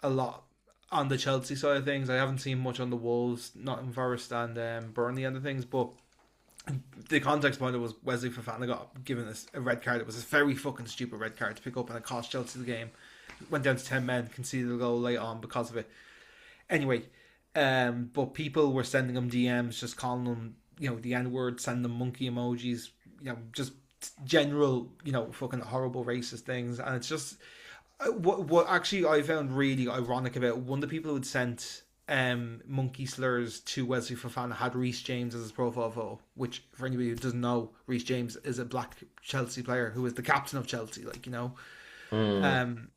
a lot on the Chelsea side of things. I haven't seen much on the Wolves, Nottingham Forest, and Burnley and the things, but the context behind it was Wesley Fofana got given a red card. It was a very fucking stupid red card to pick up, and it cost Chelsea the game. went down to 10 men, conceded a goal late on because of it. Anyway, but people were sending him DMs, just calling him, the N word, sending them monkey emojis, just general, fucking horrible racist things. And it's just what actually I found really ironic about one of the people who had sent monkey slurs to Wesley Fofana had Reece James as his profile photo, which for anybody who doesn't know, Reece James is a black Chelsea player who is the captain of Chelsea, Mm. Um,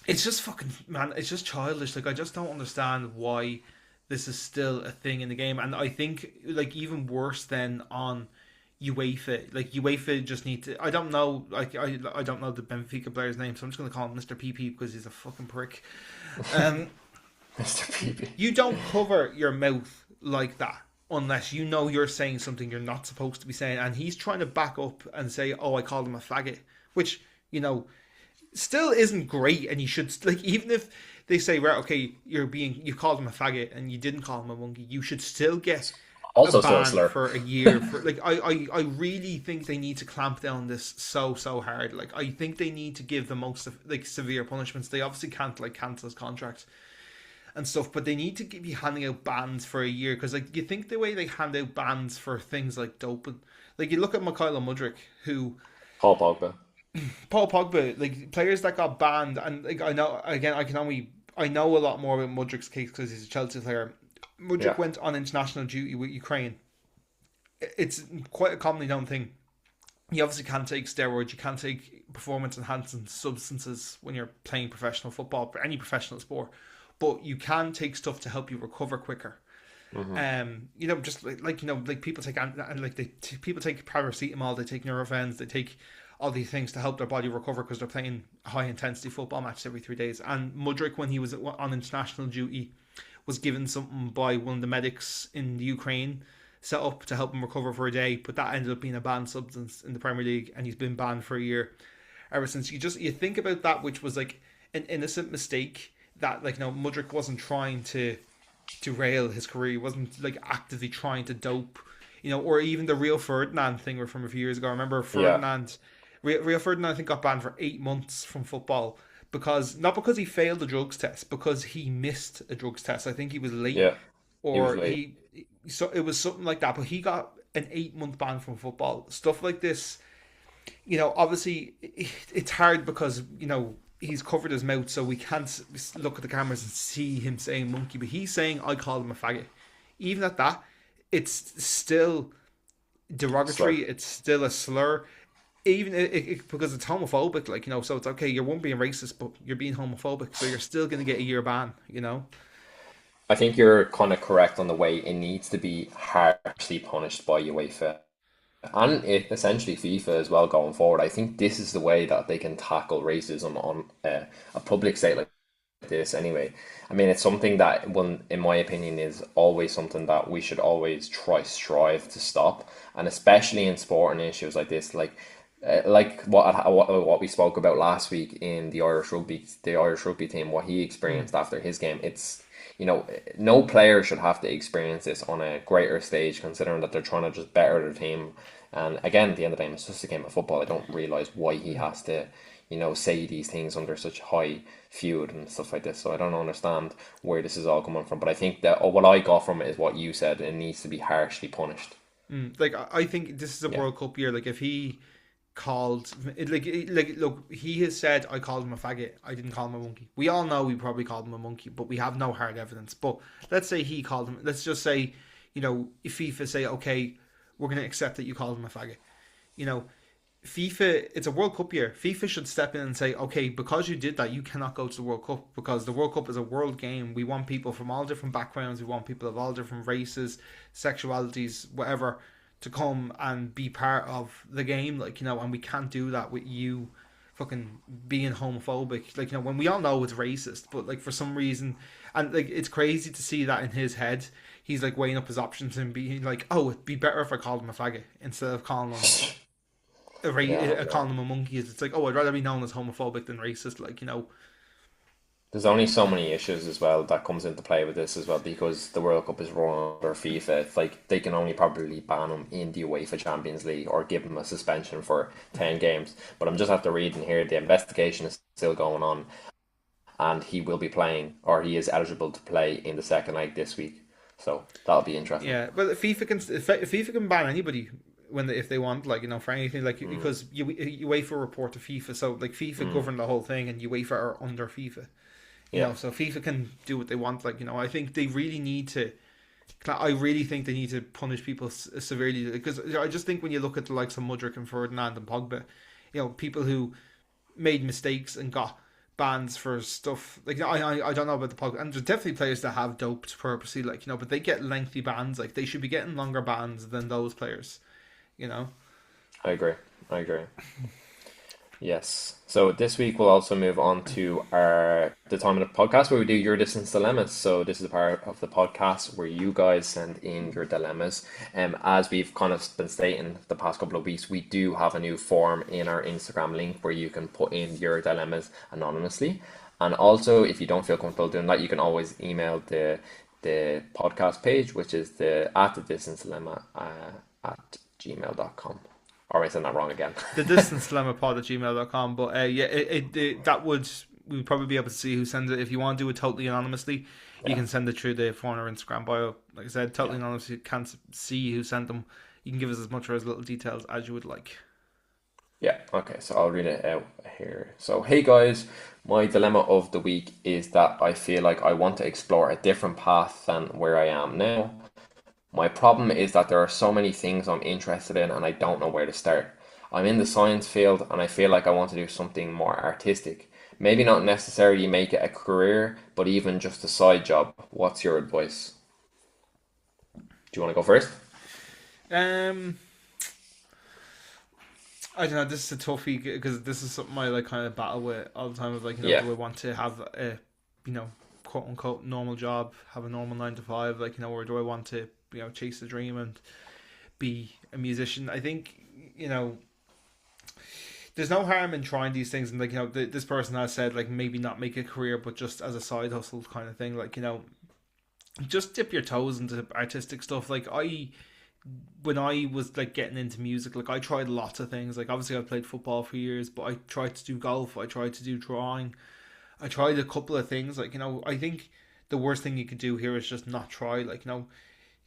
it's just fucking, man, it's just childish. Like, I just don't understand why this is still a thing in the game. And I think, like, even worse than on UEFA, like, UEFA just need to, I don't know, like, I don't know the Benfica player's name, so I'm just going to call him Mr. PP because he's a fucking prick. Um, Mr. Peepee. you don't cover your mouth like that unless you know you're saying something you're not supposed to be saying. And he's trying to back up and say, oh, I called him a faggot, which, still isn't great. And you should, like, even if they say, right, okay, you called him a faggot and you didn't call him a monkey, you should still get a Also still a ban slur. for a year. For like, I really think they need to clamp down on this so hard. Like, I think they need to give the most like severe punishments. They obviously can't like cancel his contract and stuff, but they need to be handing out bans for a year because, like, you think the way they hand out bans for things like doping, like you look at Mikhailo Mudryk, who Paul Pogba. Paul Pogba, like players that got banned, and like I know again, I know a lot more about Mudryk's case because he's a Chelsea player. Mudryk Yeah. went on international duty with Ukraine. It's quite a commonly known thing. You obviously can't take steroids, you can't take performance enhancing substances when you're playing professional football for any professional sport, but you can take stuff to help you recover quicker. Hmm. Just like people take and like people take paracetamol, they take Nurovens, they take all these things to help their body recover because they're playing high intensity football matches every 3 days. And Mudryk, when he was on international duty, was given something by one of the medics in the Ukraine set up to help him recover for a day, but that ended up being a banned substance in the Premier League, and he's been banned for a year ever since. You think about that, which was like an innocent mistake that, like, Mudryk wasn't trying to derail his career. He wasn't like actively trying to dope, or even the Rio Ferdinand thing from a few years ago. I remember Yeah. Rio Ferdinand, I think, got banned for 8 months from football because not because he failed a drugs test, because he missed a drugs test. I think he was late, Yeah. He was or late. so it was something like that. But he got an 8 month ban from football. Stuff like this, obviously it's hard because he's covered his mouth, so we can't look at the cameras and see him saying monkey. But he's saying I called him a faggot. Even at that, it's still Slur. derogatory. It's still a slur. Even because it's homophobic, so it's okay. You won't being racist, but you're being homophobic, so you're still going to get a year ban. I think you're kind of correct on the way it needs to be harshly punished by UEFA and essentially FIFA as well going forward. I think this is the way that they can tackle racism on a public state like this anyway. I mean, it's something that, one, in my opinion, is always something that we should always strive to stop, and especially in sporting issues like this, like what we spoke about last week in the Irish rugby team, what he Mm. experienced after his game. It's, no player should have to experience this on a greater stage, considering that they're trying to just better their team. And again, at the end of the day, it's just a game of football. I don't realize why he has to, say these things under such high feud and stuff like this. So I don't understand where this is all coming from. But I think that, what I got from it is what you said. It needs to be harshly punished. Like, I think this is a Yeah. World Cup year. Like, if he called, like, look, he has said I called him a faggot. I didn't call him a monkey. We all know we probably called him a monkey, but we have no hard evidence. But let's say he called him. Let's just say, if FIFA say, okay, we're going to accept that you called him a faggot. You know, FIFA, it's a World Cup year. FIFA should step in and say, okay, because you did that, you cannot go to the World Cup because the World Cup is a world game. We want people from all different backgrounds. We want people of all different races, sexualities, whatever, to come and be part of the game. And we can't do that with you fucking being homophobic. When we all know it's racist, but like for some reason, and like it's crazy to see that in his head. He's like weighing up his options and being like, "Oh, it'd be better if I called him a faggot instead of calling him Yeah, calling them a monkey." It's like, oh, I'd rather be known as homophobic than racist. there's only so many issues as well that comes into play with this as well, because the World Cup is run under FIFA. It's like they can only probably ban him in the UEFA Champions League or give him a suspension for 10 games. But I'm just after reading here, the investigation is still going on. and he will be playing, or he is eligible to play in the second leg this week. So that'll be interesting. Yeah, but FIFA can ban anybody if they want, like, for anything, like, Mm, because UEFA report to FIFA, so like FIFA mm, govern the whole thing, and UEFA are under FIFA. yeah, So FIFA can do what they want. Like, I think they really need to. I really think they need to punish people severely, because I just think when you look at the likes of Mudryk and Ferdinand and Pogba, people who made mistakes and got bans for stuff like I don't know about the Pogba, and there's definitely players that have doped purposely, like, but they get lengthy bans. Like, they should be getting longer bans than those players. You know. I agree. I agree. Yes. So this week we'll also move on to our the time of the podcast where we do your distance dilemmas. So this is a part of the podcast where you guys send in your dilemmas. As we've kind of been stating the past couple of weeks, we do have a new form in our Instagram link where you can put in your dilemmas anonymously. And also, if you don't feel comfortable doing that, you can always email the podcast page, which is the at the distance dilemma at gmail.com. Or am I saying that wrong again? The distance dilemma pod at gmail.com. But yeah, that would we would probably be able to see who sends it. If you want to do it totally anonymously, you Yeah. can send it through the phone or Instagram bio. Like I said, Yeah. totally anonymous. You can't see who sent them. You can give us as much or as little details as you would like. Yeah, okay, so I'll read it out here. So, hey guys, my dilemma of the week is that I feel like I want to explore a different path than where I am now. My problem is that there are so many things I'm interested in and I don't know where to start. I'm in the science field and I feel like I want to do something more artistic. Maybe not necessarily make it a career, but even just a side job. What's your advice? Do you want to go first? Um, I don't know. This is a toughie because this is something I like kind of battle with all the time. Of like, Yeah, do I want to have a, quote unquote normal job, have a normal 9 to 5, like, or do I want to, chase the dream and be a musician? I think, there's no harm in trying these things, and like, this person has said, like, maybe not make a career, but just as a side hustle kind of thing. Like, just dip your toes into artistic stuff. Like, when I was like getting into music, like, I tried lots of things. Like, obviously I played football for years, but I tried to do golf, I tried to do drawing, I tried a couple of things. Like, I think the worst thing you could do here is just not try. Like,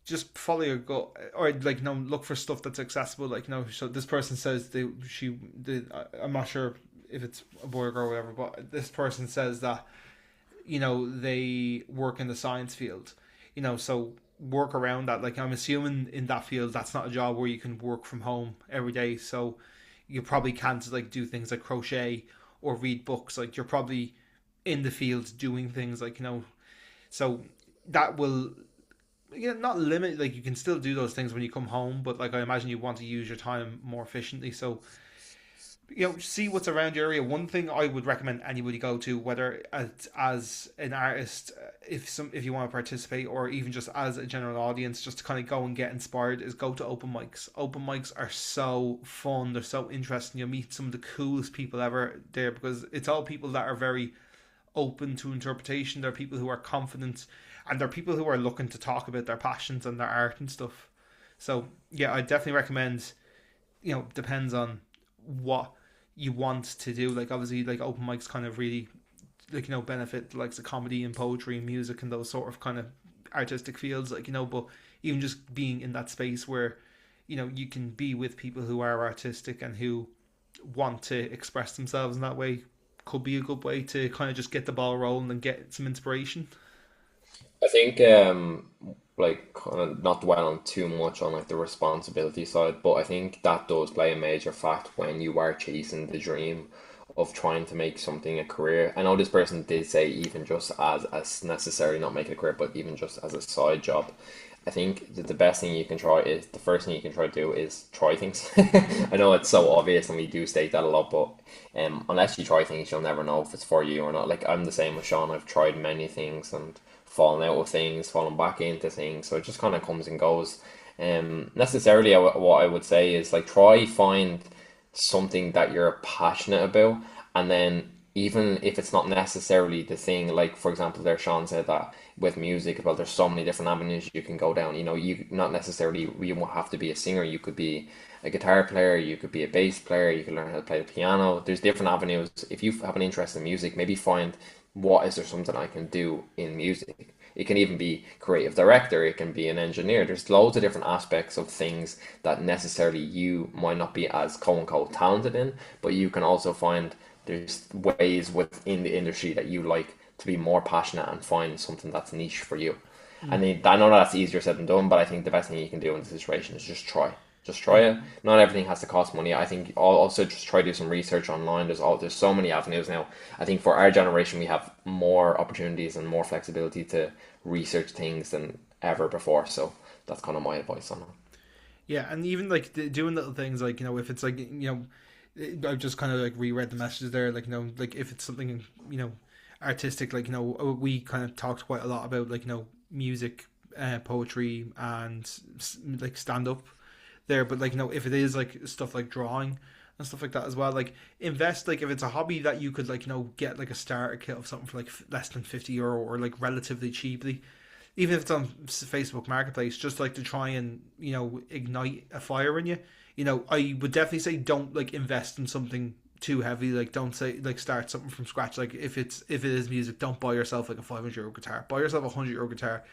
just follow your gut, or like, look for stuff that's accessible. Like, so this person says I'm not sure if it's a boy or girl or whatever, but this person says that they work in the science field, so work around that. Like, I'm assuming in that field that's not a job where you can work from home every day, so you probably can't like do things like crochet or read books. Like, you're probably in the field doing things, like, so that will, not limit, like, you can still do those things when you come home, but like, I imagine you want to use your time more efficiently. So, see what's around your area. One thing I would recommend anybody go to, whether as an artist, if you want to participate, or even just as a general audience, just to kind of go and get inspired, is go to open mics. Open mics are so fun. They're so interesting. You'll meet some of the coolest people ever there, because it's all people that are very open to interpretation. They're people who are confident, and they're people who are looking to talk about their passions and their art and stuff. So yeah, I definitely recommend. Depends on what you want to do. Like, obviously, like, open mics kind of really, like, benefit like the comedy and poetry and music and those sort of kind of artistic fields, like, but even just being in that space where you can be with people who are artistic and who want to express themselves in that way could be a good way to kind of just get the ball rolling and get some inspiration. I think like kind of not dwell on too much on like the responsibility side, but I think that does play a major fact when you are chasing the dream of trying to make something a career. I know this person did say even just as necessarily not making a career, but even just as a side job. I think that the best thing you can try is the first thing you can try to do is try things. I know it's so obvious and we do state that a lot, but unless you try things, you'll never know if it's for you or not. Like, I'm the same with Shaun. I've tried many things and fallen out of things, fallen back into things. So it just kind of comes and goes. Necessarily, what I would say is like try find something that you're passionate about, and then even if it's not necessarily the thing, like for example, there Sean said that with music, well, there's so many different avenues you can go down. You know, you not necessarily you won't have to be a singer. You could be a guitar player, you could be a bass player, you can learn how to play the piano. There's different avenues. If you have an interest in music, maybe find what is there something I can do in music. It can even be creative director, it can be an engineer. There's loads of different aspects of things that necessarily you might not be as quote unquote talented in, but you can also find there's ways within the industry that you like to be more passionate and find something that's niche for you. And I know that's easier said than done, but I think the best thing you can do in this situation is just try. Just try Yeah. it. Not everything has to cost money. I think also just try to do some research online. There's so many avenues now. I think for our generation we have more opportunities and more flexibility to research things than ever before. So that's kind of my advice on it. Yeah, and even like doing little things like, if it's like, I've just kind of like reread the messages there, like, like if it's something, artistic, like, we kind of talked quite a lot about like, music, poetry, and like stand up there, but like, if it is like stuff like drawing and stuff like that as well, like invest, like if it's a hobby that you could like, get like a starter kit of something for like less than €50 or like relatively cheaply, even if it's on Facebook Marketplace, just like to try and ignite a fire in you. I would definitely say don't like invest in something too heavy. Like don't say like start something from scratch. Like if it is music, don't buy yourself like a €500 guitar. Buy yourself a €100 guitar.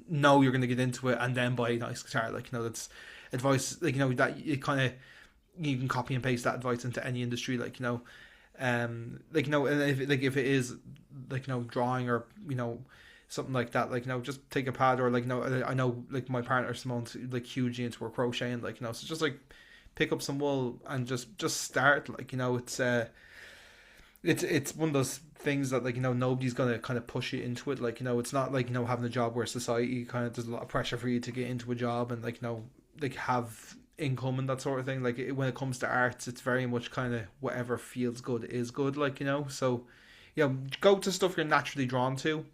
Know you're going to get into it, and then buy a nice guitar. Like that's advice. Like that you kind of you can copy and paste that advice into any industry. Like like and if it is like drawing or something like that, like just take a pad, or like I know like my partner Simone's like hugely into her crocheting, like so just like pick up some wool and just start, like it's one of those things that like nobody's gonna kind of push you into it, like it's not like having a job where society kind of there's a lot of pressure for you to get into a job and like like have income and that sort of thing. Like when it comes to arts, it's very much kind of whatever feels good is good, like so go to stuff you're naturally drawn to,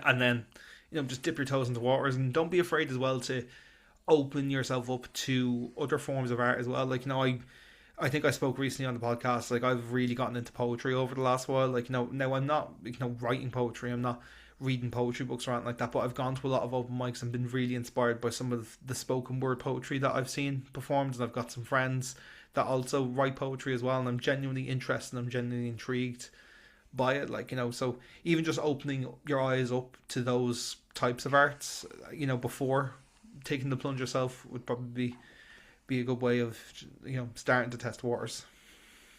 and then just dip your toes into waters, and don't be afraid as well to open yourself up to other forms of art as well. Like I think I spoke recently on the podcast, like I've really gotten into poetry over the last while. Like now I'm not writing poetry, I'm not reading poetry books or anything like that, but I've gone to a lot of open mics and been really inspired by some of the spoken word poetry that I've seen performed, and I've got some friends that also write poetry as well, and I'm genuinely interested and I'm genuinely intrigued by it, like so even just opening your eyes up to those types of arts before taking the plunge yourself would probably be a good way of starting to test waters.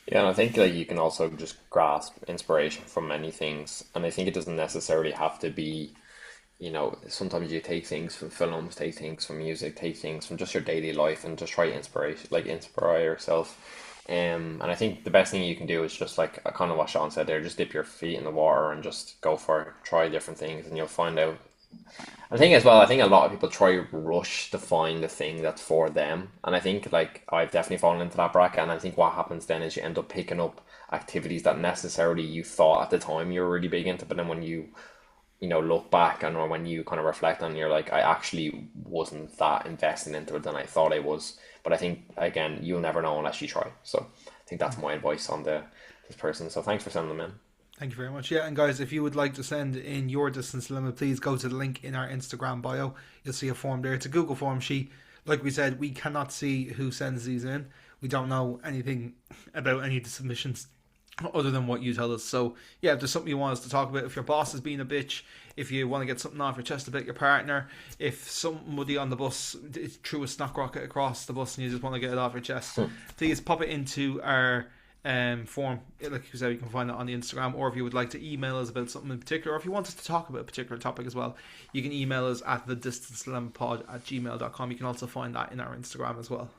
Yeah, and I think like you can also just grasp inspiration from many things, and I think it doesn't necessarily have to be, sometimes you take things from films, take things from music, take things from just your daily life, and just try to inspire yourself. And I think the best thing you can do is just like kind of what Sean said there, just dip your feet in the water and just go for it, try different things, and you'll find out. I think as well, I think a lot of people try to rush to find the thing that's for them. And I think like I've definitely fallen into that bracket. And I think what happens then is you end up picking up activities that necessarily you thought at the time you were really big into, but then when you look back and or when you kind of reflect on it, you're like, I actually wasn't that invested into it than I thought I was. But I think again, you'll never know unless you try. So I think that's my advice on this person. So thanks for sending them in. Thank you very much. Yeah, and guys, if you would like to send in your distance dilemma, please go to the link in our Instagram bio. You'll see a form there. It's a Google form sheet. Like we said, we cannot see who sends these in. We don't know anything about any of the submissions other than what you tell us. So yeah, if there's something you want us to talk about, if your boss is being a bitch, if you want to get something off your chest about your partner, if somebody on the bus threw a snack rocket across the bus and you just want to get it off your chest, please pop it into our form. Like you said, you can find it on the Instagram, or if you would like to email us about something in particular, or if you want us to talk about a particular topic as well, you can email us at thedistancelemmapod@gmail.com. You can also find that in our Instagram as well.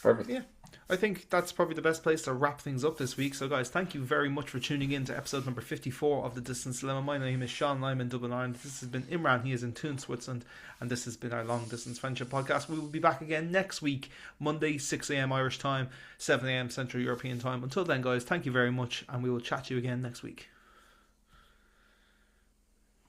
Perfect. Yeah, I think that's probably the best place to wrap things up this week. So guys, thank you very much for tuning in to episode number 54 of The Distance Dilemma. My name is Shaun, I'm in Dublin, Ireland. This has been Imran, he is in Thun, Switzerland, and this has been our Long Distance Friendship Podcast. We will be back again next week, Monday, 6 a.m. Irish time, 7 a.m. Central European time. Until then guys, thank you very much, and we will chat to you again next week.